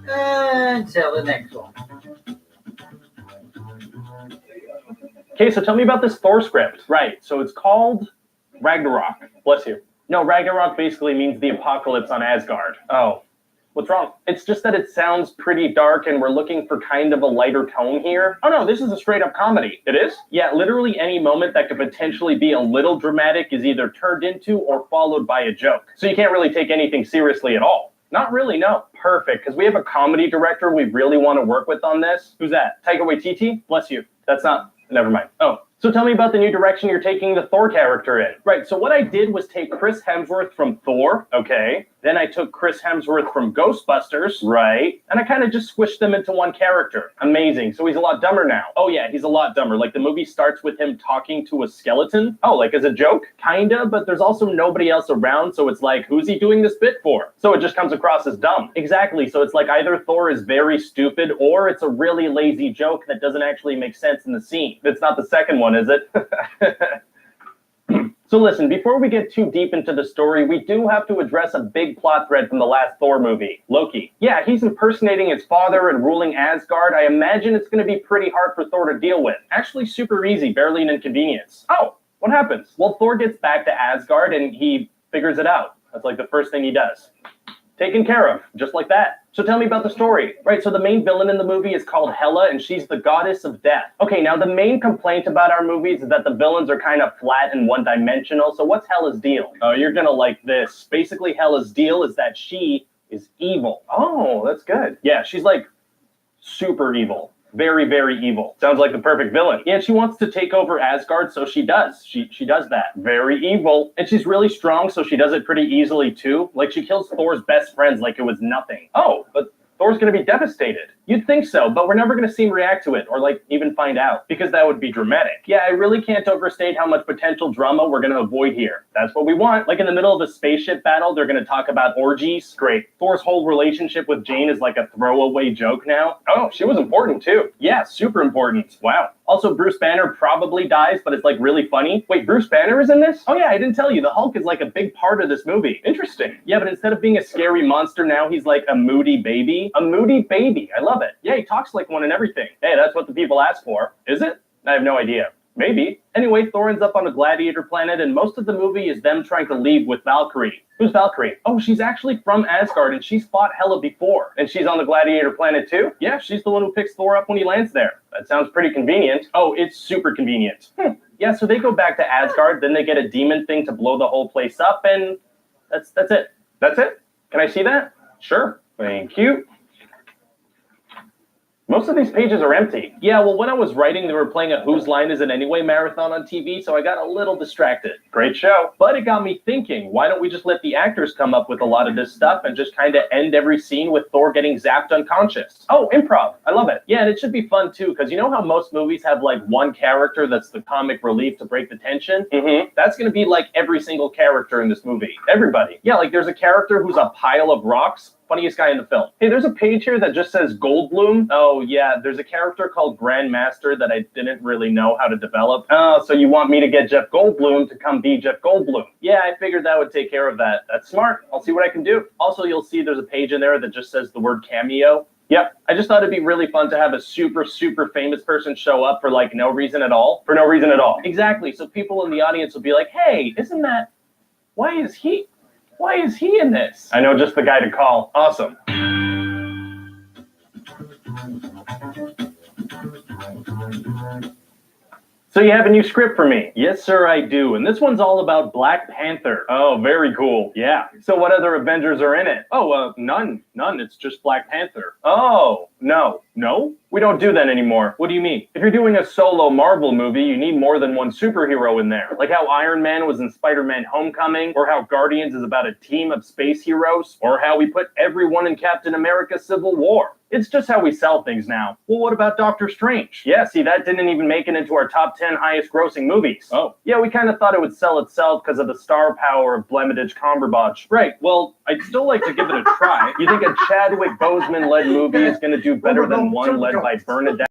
A: Until the next one.
C: Okay, so tell me about this Thor script. Right, so it's called Ragnarok. Bless you. No, Ragnarok basically means the apocalypse on Asgard. Oh, what's wrong? It's just that it sounds pretty dark and we're looking for kind of a lighter tone here. Oh no, this is a straight up comedy. It is? Yeah, literally any moment that could potentially be a little dramatic is either turned into or followed by a joke. So you can't really take anything seriously at all. Not really, no. Perfect, because we have a comedy director we really want to work with on this. Who's that? Taika Waititi? Bless you. That's not... Never mind. Oh, so tell me about the new direction you're taking the Thor character in. Right, so what I did was take Chris Hemsworth from Thor, okay. Then I took Chris Hemsworth from Ghostbusters, right. And I kind of just squished them into one character. Amazing, so he's a lot dumber now. Oh yeah, he's a lot dumber. Like the movie starts with him talking to a skeleton. Oh, like as a joke? Kinda, but there's also nobody else around, so it's like, who's he doing this bit for? So it just comes across as dumb. Exactly, so it's like either Thor is very stupid or it's a really lazy joke that doesn't actually make sense in the scene. It's not the second one, is it? So listen, before we get too deep into the story, we do have to address a big plot thread from the last Thor movie, Loki. Yeah, he's impersonating his father and ruling Asgard. I imagine it's going to be pretty hard for Thor to deal with. Actually super easy, barely an inconvenience. Oh, what happens? Well, Thor gets back to Asgard and he figures it out. That's like the first thing he does. Taken care of, just like that. So tell me about the story. Right, so the main villain in the movie is called Hela, and she's the goddess of death. Okay, now the main complaint about our movies is that the villains are kind of flat and one-dimensional, so what's Hela's deal? Oh, you're gonna like this. Basically, Hela's deal is that she is evil. Oh, that's good. Yeah, she's like super evil. Very, very evil. Sounds like the perfect villain. Yeah, she wants to take over Asgard, so she does. She does that. Very evil. And she's really strong, so she does it pretty easily, too. Like, she kills Thor's best friends like it was nothing. Oh, but Thor's gonna be devastated. You'd think so, but we're never gonna see him react to it, or like even find out, because that would be dramatic. Yeah, I really can't overstate how much potential drama we're gonna avoid here. That's what we want. Like in the middle of a spaceship battle, they're gonna talk about orgies. Great. Thor's whole relationship with Jane is like a throwaway joke now. Oh, she was important too. Yeah, super important. Wow. Also, Bruce Banner probably dies, but it's like really funny. Wait, Bruce Banner is in this? Oh yeah, I didn't tell you. The Hulk is like a big part of this movie. Interesting. Yeah, but instead of being a scary monster now, he's like a moody baby. A moody baby. I love it. Yeah, he talks like one and everything. Hey, that's what the people ask for. Is it? I have no idea. Maybe. Anyway, Thor ends up on a gladiator planet, and most of the movie is them trying to leave with Valkyrie. Who's Valkyrie? Oh, she's actually from Asgard, and she's fought Hela before. And she's on the gladiator planet too? Yeah, she's the one who picks Thor up when he lands there. That sounds pretty convenient. Oh, it's super convenient. Yeah, so they go back to Asgard, then they get a demon thing to blow the whole place up, and that's it. That's it? Can I see that? Sure. Thank you. Most of these pages are empty. Yeah, well, when I was writing, they were playing a Whose Line Is It Anyway marathon on TV, so I got a little distracted. Great show. But it got me thinking, why don't we just let the actors come up with a lot of this stuff and just kind of end every scene with Thor getting zapped unconscious? Oh, improv. I love it. Yeah, and it should be fun, too, because you know how most movies have, like, one character that's the comic relief to break the tension? Mm-hmm. That's going to be, like, every single character in this movie. Everybody. Yeah, like, there's a character who's a pile of rocks. Funniest guy in the film. Hey, there's a page here that just says Goldblum. Oh, yeah, there's a character called Grandmaster that I didn't really know how to develop. Oh, so you want me to get Jeff Goldblum to come be Jeff Goldblum. Yeah, I figured that would take care of that. That's smart. I'll see what I can do. Also, you'll see there's a page in there that just says the word cameo. Yep, I just thought it'd be really fun to have a super, super famous person show up for, like, no reason at all. For no reason at all. Exactly, so people in the audience will be like, hey, isn't that... Why is he in this? I know just the guy to call. Awesome. So you have a new script for me? Yes, sir, I do. And this one's all about Black Panther. Oh, very cool. Yeah. So what other Avengers are in it? Oh, none. None. It's just Black Panther. Oh, no. No? We don't do that anymore. What do you mean? If you're doing a solo Marvel movie, you need more than one superhero in there. Like how Iron Man was in Spider-Man Homecoming, or how Guardians is about a team of space heroes, or how we put everyone in Captain America Civil War. It's just how we sell things now. Well, what about Doctor Strange? Yeah, see, that didn't even make it into our top 10 highest grossing movies. Oh. Yeah, we kind of thought it would sell itself because of the star power of Blemidage Cumberbatch. Right, well, I'd still like to give it a try. You think a Chadwick Boseman-led movie is going to do better than one led by Bernadette?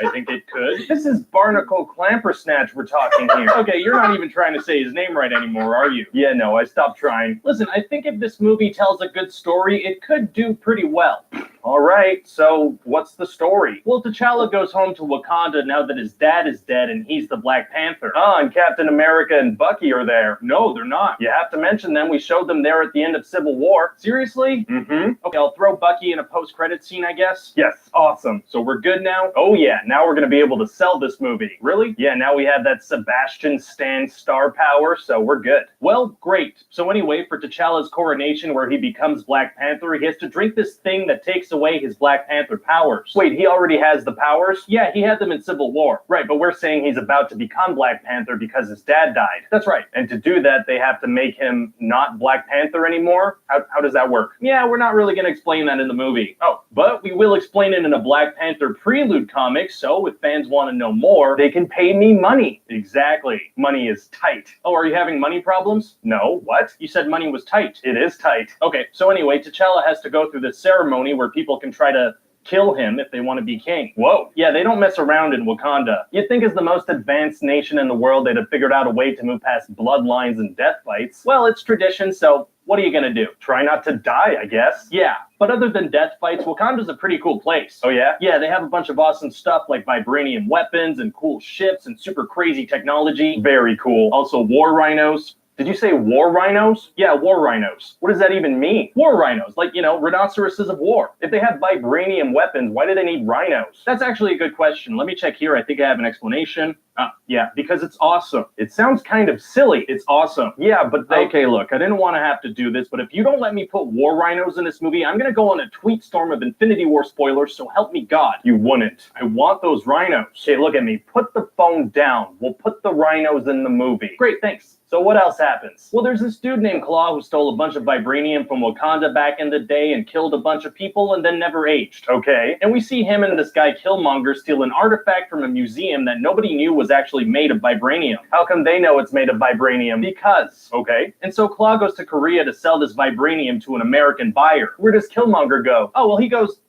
C: I think it could. This is Barnacle Clampersnatch we're talking here. Okay, you're not even trying to say his name right anymore, are you? Yeah, no, I stopped trying. Listen, I think if this movie tells a good story, it could do pretty well. All right, so what's the story? Well, T'Challa goes home to Wakanda now that his dad is dead and he's the Black Panther. Ah, and Captain America and Bucky are there. No, they're not. You have to mention them. We showed them there at the end of Civil War. Seriously? Mm-hmm. Okay, I'll throw Bucky in a post-credit scene, I guess. Yes, awesome. So we're good now? Oh yeah, now we're gonna be able to sell this movie. Really? Yeah, now we have that Sebastian Stan star power, so we're good. Well, great. So anyway, for T'Challa's coronation where he becomes Black Panther, he has to drink this thing that takes away his Black Panther powers. Wait, he already has the powers? Yeah, he had them in Civil War. Right, but we're saying he's about to become Black Panther because his dad died. That's right. And to do that, they have to make him not Black Panther anymore? How does that work? Yeah, we're not really gonna explain that in the movie. Oh, but we will explain it in a Black Panther prelude comic, so if fans want to know more, they can pay me money. Exactly. Money is tight. Oh, are you having money problems? No. What? You said money was tight. It is tight. Okay, so anyway, T'Challa has to go through this ceremony where people can try to kill him if they want to be king. Whoa. Yeah, they don't mess around in Wakanda. You'd think as the most advanced nation in the world, they'd have figured out a way to move past bloodlines and death fights. Well, it's tradition, so what are you gonna do? Try not to die, I guess. Yeah, but other than death fights, Wakanda's a pretty cool place. Oh yeah? Yeah, they have a bunch of awesome stuff like vibranium weapons and cool ships and super crazy technology. Very cool. Also war rhinos. Did you say war rhinos? Yeah, war rhinos. What does that even mean? War rhinos, like, you know, rhinoceroses of war. If they have vibranium weapons, why do they need rhinos? That's actually a good question. Let me check here. I think I have an explanation. Yeah, because it's awesome. It sounds kind of silly. It's awesome. Yeah, but okay, look, I didn't want to have to do this, but if you don't let me put war rhinos in this movie, I'm going to go on a tweet storm of Infinity War spoilers, so help me God. You wouldn't. I want those rhinos. Okay, look at me. Put the phone down. We'll put the rhinos in the movie. Great, thanks. So what else happens? Well, there's this dude named Claw who stole a bunch of vibranium from Wakanda back in the day and killed a bunch of people and then never aged. Okay. And we see him and this guy Killmonger steal an artifact from a museum that nobody knew was actually made of vibranium. How come they know it's made of vibranium? Because. Okay. And so Claw goes to Korea to sell this vibranium to an American buyer. Where does Killmonger go? Oh, well, he goes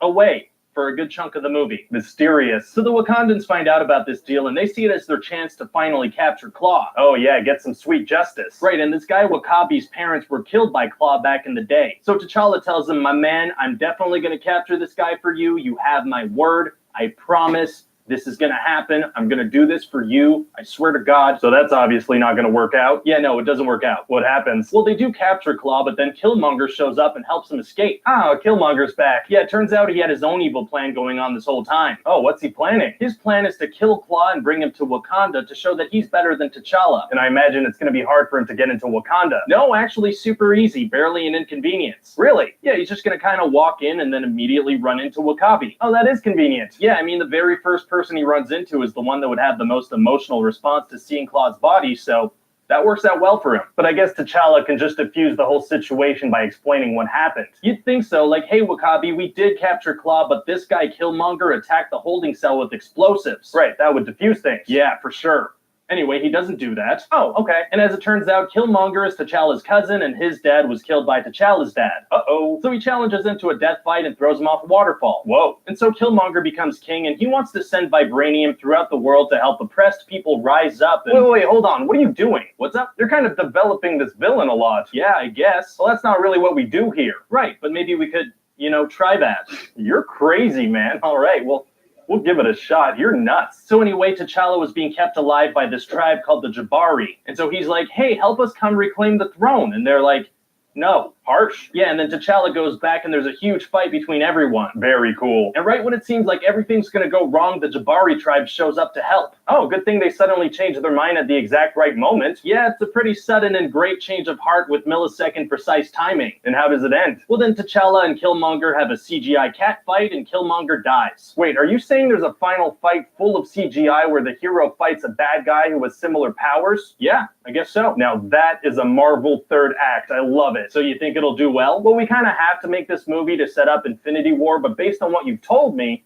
C: away for a good chunk of the movie. Mysterious. So the Wakandans find out about this deal and they see it as their chance to finally capture Claw. Oh yeah, get some sweet justice. Right, and this guy Wakabi's parents were killed by Claw back in the day. So T'Challa tells him, my man, I'm definitely gonna capture this guy for you. You have my word. I promise. This is gonna happen. I'm gonna do this for you. I swear to God. So that's obviously not gonna work out. Yeah, no, it doesn't work out. What happens? Well, they do capture Claw, but then Killmonger shows up and helps him escape. Ah, Killmonger's back. Yeah, it turns out he had his own evil plan going on this whole time. Oh, what's he planning? His plan is to kill Claw and bring him to Wakanda to show that he's better than T'Challa. And I imagine it's gonna be hard for him to get into Wakanda. No, actually super easy. Barely an inconvenience. Really? Yeah, he's just gonna kind of walk in and then immediately run into Wakabi. Oh, that is convenient. Yeah, I mean, the very first person he runs into is the one that would have the most emotional response to seeing Claw's body, so that works out well for him. But I guess T'Challa can just diffuse the whole situation by explaining what happened. You'd think so, like, hey Wakabi, we did capture Claw, but this guy Killmonger attacked the holding cell with explosives. Right, that would diffuse things. Yeah, for sure. Anyway, he doesn't do that. Oh, okay. And as it turns out, Killmonger is T'Challa's cousin, and his dad was killed by T'Challa's dad. Uh-oh. So he challenges him to a death fight and throws him off a waterfall. Whoa. And so Killmonger becomes king, and he wants to send vibranium throughout the world to help oppressed people rise up and— Wait, hold on. What are you doing? What's up? You're kind of developing this villain a lot. Yeah, I guess. Well, that's not really what we do here. Right, but maybe we could, you know, try that. You're crazy, man. All right, well, we'll give it a shot. You're nuts. So anyway, T'Challa was being kept alive by this tribe called the Jabari. And so he's like, hey, help us come reclaim the throne. And they're like, no. Harsh. Yeah, and then T'Challa goes back and there's a huge fight between everyone. Very cool. And right when it seems like everything's gonna go wrong, the Jabari tribe shows up to help. Oh, good thing they suddenly changed their mind at the exact right moment. Yeah, it's a pretty sudden and great change of heart with millisecond precise timing. And how does it end? Well, then T'Challa and Killmonger have a CGI cat fight and Killmonger dies. Wait, are you saying there's a final fight full of CGI where the hero fights a bad guy who has similar powers? Yeah, I guess so. Now that is a Marvel third act. I love it. So you think it'll do well? Well, we kind of have to make this movie to set up Infinity War, but based on what you've told me,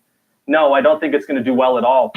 C: no, I don't think it's going to do well at all.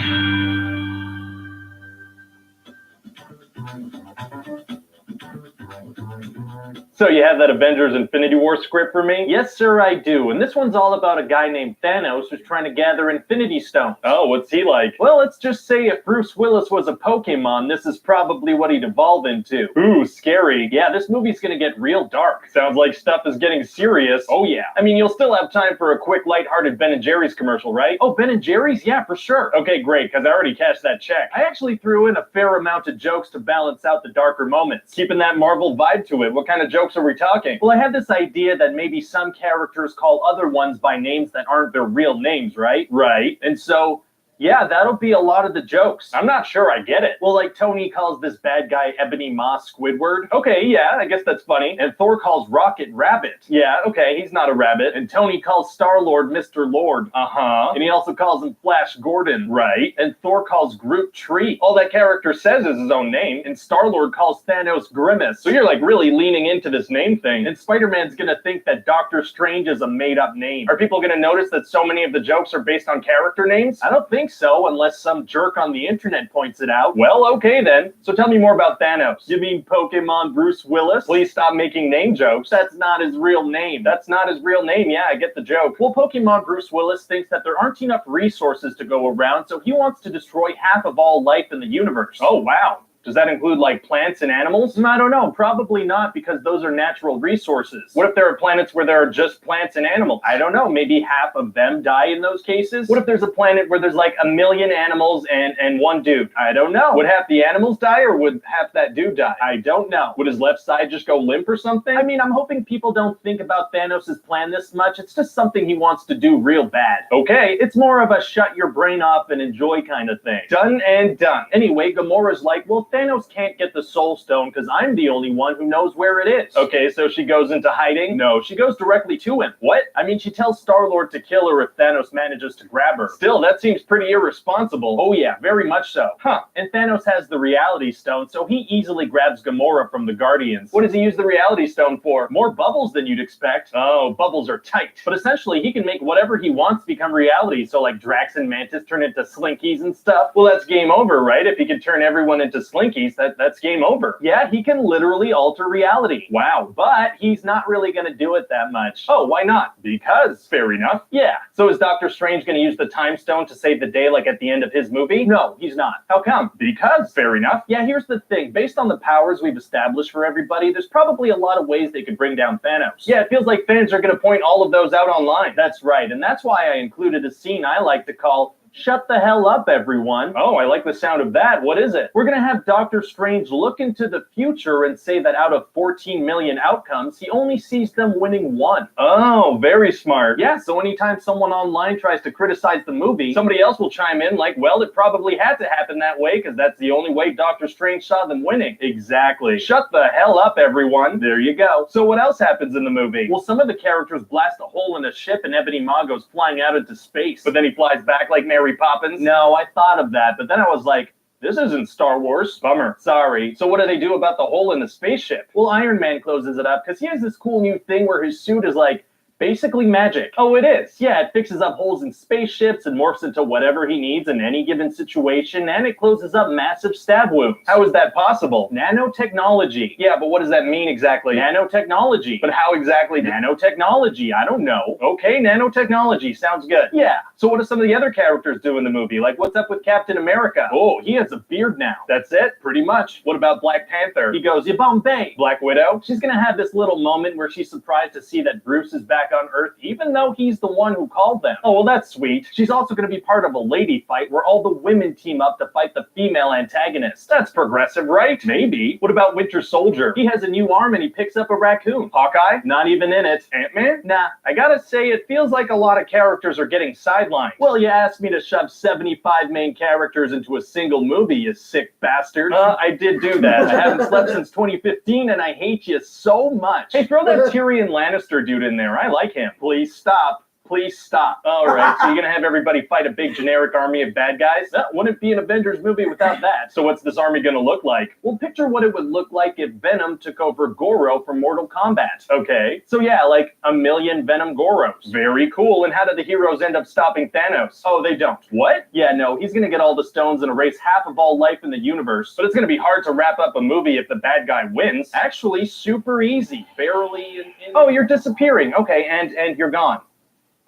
C: So you have that Avengers Infinity War script for me? Yes, sir, I do. And this one's all about a guy named Thanos who's trying to gather Infinity Stones. Oh, what's he like? Well, let's just say if Bruce Willis was a Pokemon, this is probably what he'd evolve into. Ooh, scary. Yeah, this movie's gonna get real dark. Sounds like stuff is getting serious. Oh, yeah. I mean, you'll still have time for a quick, lighthearted Ben & Jerry's commercial, right? Oh, Ben & Jerry's? Yeah, for sure. Okay, great, because I already cashed that check. I actually threw in a fair amount of jokes to balance out the darker moments, keeping that Marvel vibe to it. What kind of jokes are we talking? Well, I had this idea that maybe some characters call other ones by names that aren't their real names, right? Right. And so, yeah, that'll be a lot of the jokes. I'm not sure I get it. Well, like Tony calls this bad guy Ebony Moss Squidward. Okay, yeah, I guess that's funny. And Thor calls Rocket Rabbit. Yeah, okay, he's not a rabbit. And Tony calls Star-Lord Mr. Lord. Uh-huh. And he also calls him Flash Gordon. Right. And Thor calls Groot Tree. All that character says is his own name. And Star-Lord calls Thanos Grimace. So you're like really leaning into this name thing. And Spider-Man's gonna think that Doctor Strange is a made-up name. Are people gonna notice that so many of the jokes are based on character names? I don't think think so, unless some jerk on the internet points it out. Well, okay then. So tell me more about Thanos. You mean Pokemon Bruce Willis? Please stop making name jokes. That's not his real name. That's not his real name. Yeah, I get the joke. Well, Pokemon Bruce Willis thinks that there aren't enough resources to go around, so he wants to destroy half of all life in the universe. Oh, wow. Does that include, like, plants and animals? I don't know. Probably not, because those are natural resources. What if there are planets where there are just plants and animals? I don't know. Maybe half of them die in those cases? What if there's a planet where there's, like, 1 million animals and one dude? I don't know. Would half the animals die, or would half that dude die? I don't know. Would his left side just go limp or something? I mean, I'm hoping people don't think about Thanos' plan this much. It's just something he wants to do real bad. Okay, it's more of a shut your brain off and enjoy kind of thing. Done and done. Anyway, Gamora's like, well, Thanos can't get the Soul Stone because I'm the only one who knows where it is. Okay, so she goes into hiding? No, she goes directly to him. What? I mean, she tells Star-Lord to kill her if Thanos manages to grab her. Still, that seems pretty irresponsible. Oh yeah, very much so. Huh, and Thanos has the Reality Stone, so he easily grabs Gamora from the Guardians. What does he use the Reality Stone for? More bubbles than you'd expect. Oh, bubbles are tight. But essentially, he can make whatever he wants become reality, so like Drax and Mantis turn into Slinkies and stuff. Well, that's game over, right? If he can turn everyone into Slinkies, that's game over. Yeah, he can literally alter reality. Wow, but he's not really gonna do it that much. Oh, why not? Because, fair enough. Yeah, so is Doctor Strange gonna use the Time Stone to save the day like at the end of his movie? No, he's not. How come? Because, fair enough. Yeah, here's the thing. Based on the powers we've established for everybody, there's probably a lot of ways they could bring down Thanos. Yeah, it feels like fans are gonna point all of those out online. That's right, and that's why I included a scene I like to call Shut the hell up, everyone. Oh, I like the sound of that. What is it? We're gonna have Doctor Strange look into the future and say that out of 14 million outcomes, he only sees them winning one. Oh, very smart. Yeah, so anytime someone online tries to criticize the movie, somebody else will chime in like, well, it probably had to happen that way because that's the only way Doctor Strange saw them winning. Exactly. Shut the hell up, everyone. There you go. So what else happens in the movie? Well, some of the characters blast a hole in a ship and Ebony Maw goes flying out into space. But then he flies back like Mary Poppins? No, I thought of that, but then I was like, this isn't Star Wars. Bummer. Sorry. So what do they do about the hole in the spaceship? Well, Iron Man closes it up because he has this cool new thing where his suit is like, basically magic. Oh, it is. Yeah, it fixes up holes in spaceships and morphs into whatever he needs in any given situation, and it closes up massive stab wounds. How is that possible? Nanotechnology. Yeah, but what does that mean exactly? Nanotechnology. But how exactly? Nanotechnology. I don't know. Okay, nanotechnology. Sounds good. Yeah. So what do some of the other characters do in the movie? Like, what's up with Captain America? Oh, he has a beard now. That's it? Pretty much. What about Black Panther? He goes, Bombay. Black Widow? She's gonna have this little moment where she's surprised to see that Bruce is back on Earth, even though he's the one who called them. Oh, well, that's sweet. She's also going to be part of a lady fight where all the women team up to fight the female antagonist. That's progressive, right? Maybe. What about Winter Soldier? He has a new arm and he picks up a raccoon. Hawkeye? Not even in it. Ant-Man? Nah. I gotta say, it feels like a lot of characters are getting sidelined. Well, you asked me to shove 75 main characters into a single movie, you sick bastard. I did do that. I haven't slept since 2015 and I hate you so much. Hey, throw that Tyrion Lannister dude in there. I like him. Please stop. Please stop. All right, so you're going to have everybody fight a big generic army of bad guys? That wouldn't be an Avengers movie without that. So what's this army going to look like? Well, picture what it would look like if Venom took over Goro from Mortal Kombat. Okay, so yeah, like 1 million Venom Goros. Very cool. And how did the heroes end up stopping Thanos? Oh, they don't. What? Yeah, no, he's going to get all the stones and erase half of all life in the universe. But it's going to be hard to wrap up a movie if the bad guy wins. Actually, super easy. Barely in... Oh, you're disappearing. Okay, and you're gone.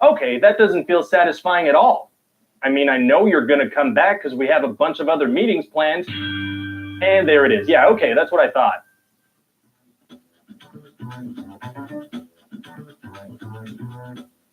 C: Okay, that doesn't feel satisfying at all. I mean, I know you're gonna come back because we have a bunch of other meetings planned. And there it is. Yeah, okay, that's what I thought.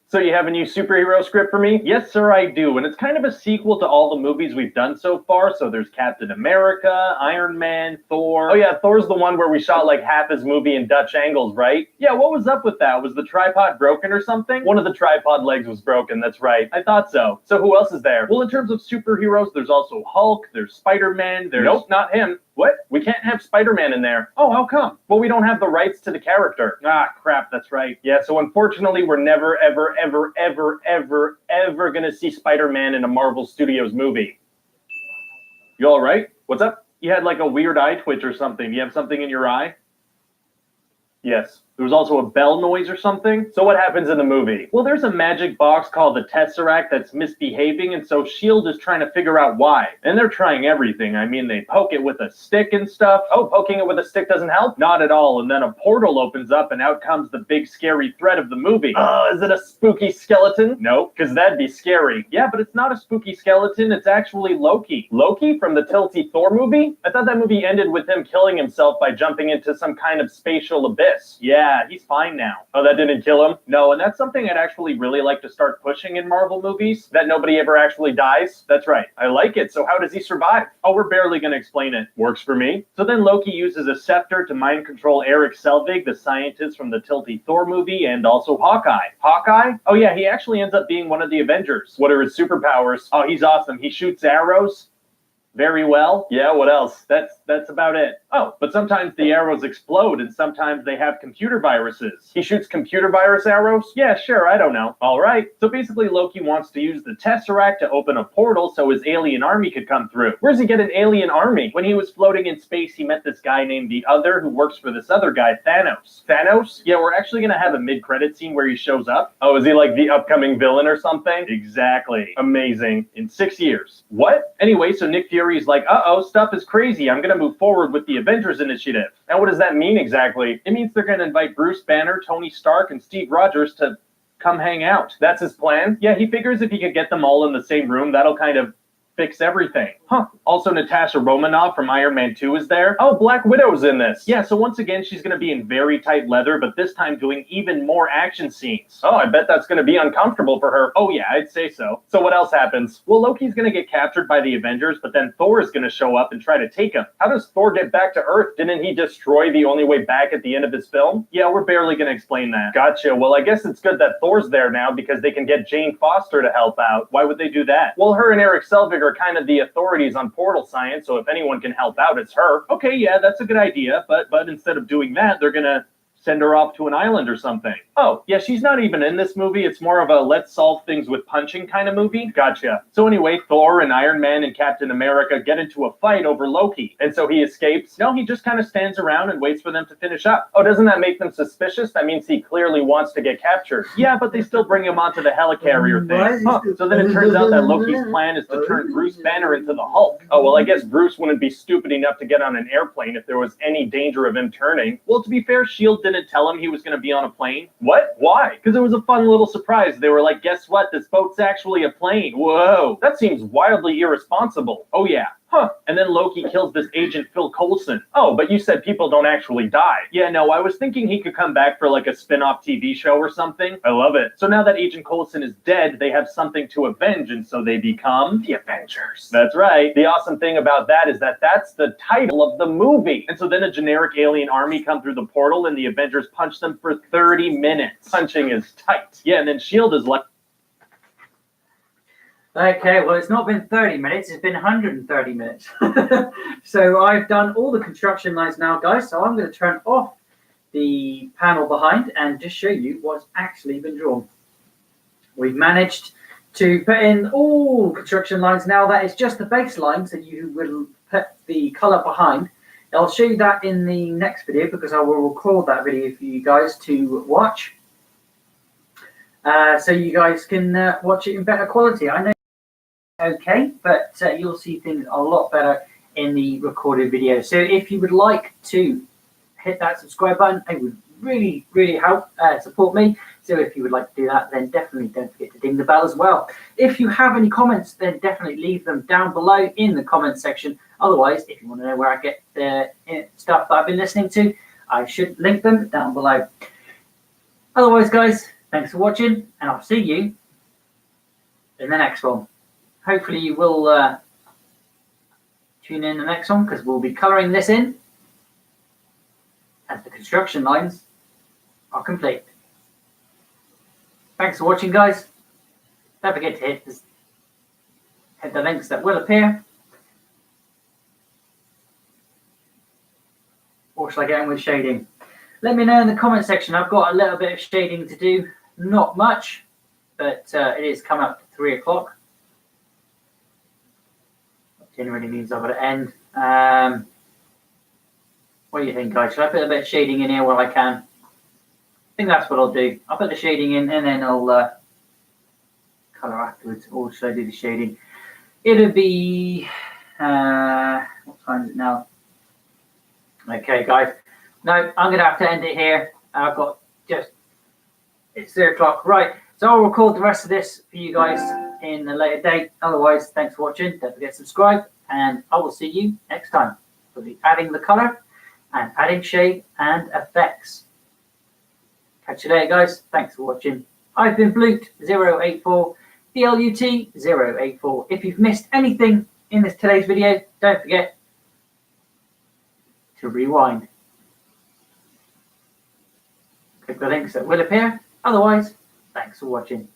C: So you have a new superhero script for me? Yes, sir, I do. And it's kind of a sequel to all the movies we've done so far. So there's Captain America, Iron Man, Thor. Oh yeah, Thor's the one where we shot like half his movie in Dutch angles, right? Yeah, what was up with that? Was the tripod broken or something? One of the tripod legs was broken, that's right. I thought so. So who else is there? Well, in terms of superheroes, there's also Hulk, there's Spider-Man, there's... Nope, not him. What? We can't have Spider-Man in there. Oh, how come? Well, we don't have the rights to the character. Ah, crap, that's right. Yeah, so unfortunately, we're never, ever, ever, ever, ever, ever gonna see Spider-Man in a Marvel Studios movie. You all right? What's up? You had like a weird eye twitch or something. You have something in your eye? Yes. There was also a bell noise or something. So what happens in the movie? Well, there's a magic box called the Tesseract that's misbehaving, and so S.H.I.E.L.D. is trying to figure out why. And they're trying everything. I mean, they poke it with a stick and stuff. Oh, poking it with a stick doesn't help? Not at all. And then a portal opens up, and out comes the big scary threat of the movie. Is it a spooky skeleton? No, because that'd be scary. Yeah, but it's not a spooky skeleton. It's actually Loki. Loki from the Tilty Thor movie? I thought that movie ended with him killing himself by jumping into some kind of spatial abyss. Yeah, he's fine now. Oh, that didn't kill him? No, and that's something I'd actually really like to start pushing in Marvel movies, that nobody ever actually dies. That's right. I like it. So how does he survive? Oh, we're barely going to explain it. Works for me. So then Loki uses a scepter to mind control Eric Selvig, the scientist from the Tilty Thor movie, and also Hawkeye. Hawkeye? Oh yeah, he actually ends up being one of the Avengers. What are his superpowers? Oh, he's awesome. He shoots arrows very well. Yeah, what else? That's about it. Oh, but sometimes the arrows explode and sometimes they have computer viruses. He shoots computer virus arrows? Yeah, sure, I don't know. All right. So basically Loki wants to use the Tesseract to open a portal so his alien army could come through. Where does he get an alien army? When he was floating in space, he met this guy named the Other who works for this other guy, Thanos. Thanos? Yeah, we're actually gonna have a mid-credit scene where he shows up. Oh, is he like the upcoming villain or something? Exactly. Amazing. In 6 years. What? Anyway, so Nick Fury's like, uh-oh, stuff is crazy. I'm gonna move forward with the Avengers Initiative. And what does that mean exactly? It means they're gonna invite Bruce Banner, Tony Stark, and Steve Rogers to come hang out. That's his plan? Yeah, he figures if he could get them all in the same room, that'll kind of fix everything. Huh. Also, Natasha Romanoff from Iron Man 2 is there. Oh, Black Widow's in this. Yeah, so once again, she's going to be in very tight leather, but this time doing even more action scenes. Oh, I bet that's going to be uncomfortable for her. Oh yeah, I'd say so. So what else happens? Well, Loki's going to get captured by the Avengers, but then Thor is going to show up and try to take him. How does Thor get back to Earth? Didn't he destroy the only way back at the end of his film? Yeah, we're barely going to explain that. Gotcha. Well, I guess it's good that Thor's there now because they can get Jane Foster to help out. Why would they do that? Well, her and Eric Selvig are kind of the authorities on portal science, so if anyone can help out, it's her. Okay, yeah, that's a good idea, but instead of doing that, they're gonna send her off to an island or something. Oh, yeah, she's not even in this movie. It's more of a let's solve things with punching kind of movie. Gotcha. So anyway, Thor and Iron Man and Captain America get into a fight over Loki. And so he escapes. No, he just kind of stands around and waits for them to finish up. Oh, doesn't that make them suspicious? That means he clearly wants to get captured. Yeah, but they still bring him onto the helicarrier thing. Huh. So then it turns out that Loki's plan is to turn Bruce Banner into the Hulk. Oh, well, I guess Bruce wouldn't be stupid enough to get on an airplane if there was any danger of him turning. Well, to be fair, S.H.I.E.L.D. didn't tell him he was going to be on a plane. What? Why? Because it was a fun little surprise. They were like, guess what? This boat's actually a plane. Whoa. That seems wildly irresponsible. Oh, yeah. Huh. And then Loki kills this agent Phil Coulson. Oh, but you said people don't actually die. Yeah, no, I was thinking he could come back for like a spin-off TV show or something. I love it. So now that Agent Coulson is dead, they have something to avenge, and so they become the Avengers. That's right. The awesome thing about that is that that's the title of the movie. And so then a generic alien army come through the portal, and the Avengers punch them for 30 minutes. Punching is tight. Yeah, and then S.H.I.E.L.D. is like,
A: okay, well, it's not been 30 minutes, it's been 130 minutes. So I've done all the construction lines now, guys, so I'm going to turn off the panel behind and just show you what's actually been drawn. We've managed to put in all construction lines now. That is just the baseline, so you will put the color behind. I'll show you that in the next video because I will record that video for you guys to watch. So you guys can watch it in better quality. I know okay, but you'll see things a lot better in the recorded video. So if you would like to hit that subscribe button, it would really help support me. So if you would like to do that, then definitely don't forget to ding the bell as well. If you have any comments, then definitely leave them down below in the comment section. Otherwise, if you want to know where I get the stuff that I've been listening to, I should link them down below. Otherwise, guys, thanks for watching, and I'll see you in the next one. Hopefully you will tune in the next one because we'll be colouring this in as the construction lines are complete. Thanks for watching, guys. Don't forget to hit the links that will appear. Or shall I get on with shading? Let me know in the comment section. I've got a little bit of shading to do. Not much, but it is coming up to 3 o'clock. Generally means I've got to end. What do you think, guys? Should I put a bit of shading in here where I can? think that's what I'll do. I'll put the shading in and then I'll color afterwards. Or should I do the shading? It'll be what time is it now? Okay, guys. No, I'm gonna have to end it here. I've got it's 3 o'clock. Right. So I'll record the rest of this for you guys in a later date. Otherwise, thanks for watching. Don't forget to subscribe, and I will see you next time. We'll be adding the color and adding shade and effects. Catch you later, guys. Thanks for watching. I've been Blut084, BLUT084. If you've missed anything in today's video, don't forget to rewind. Click the links that will appear. Otherwise, thanks for watching.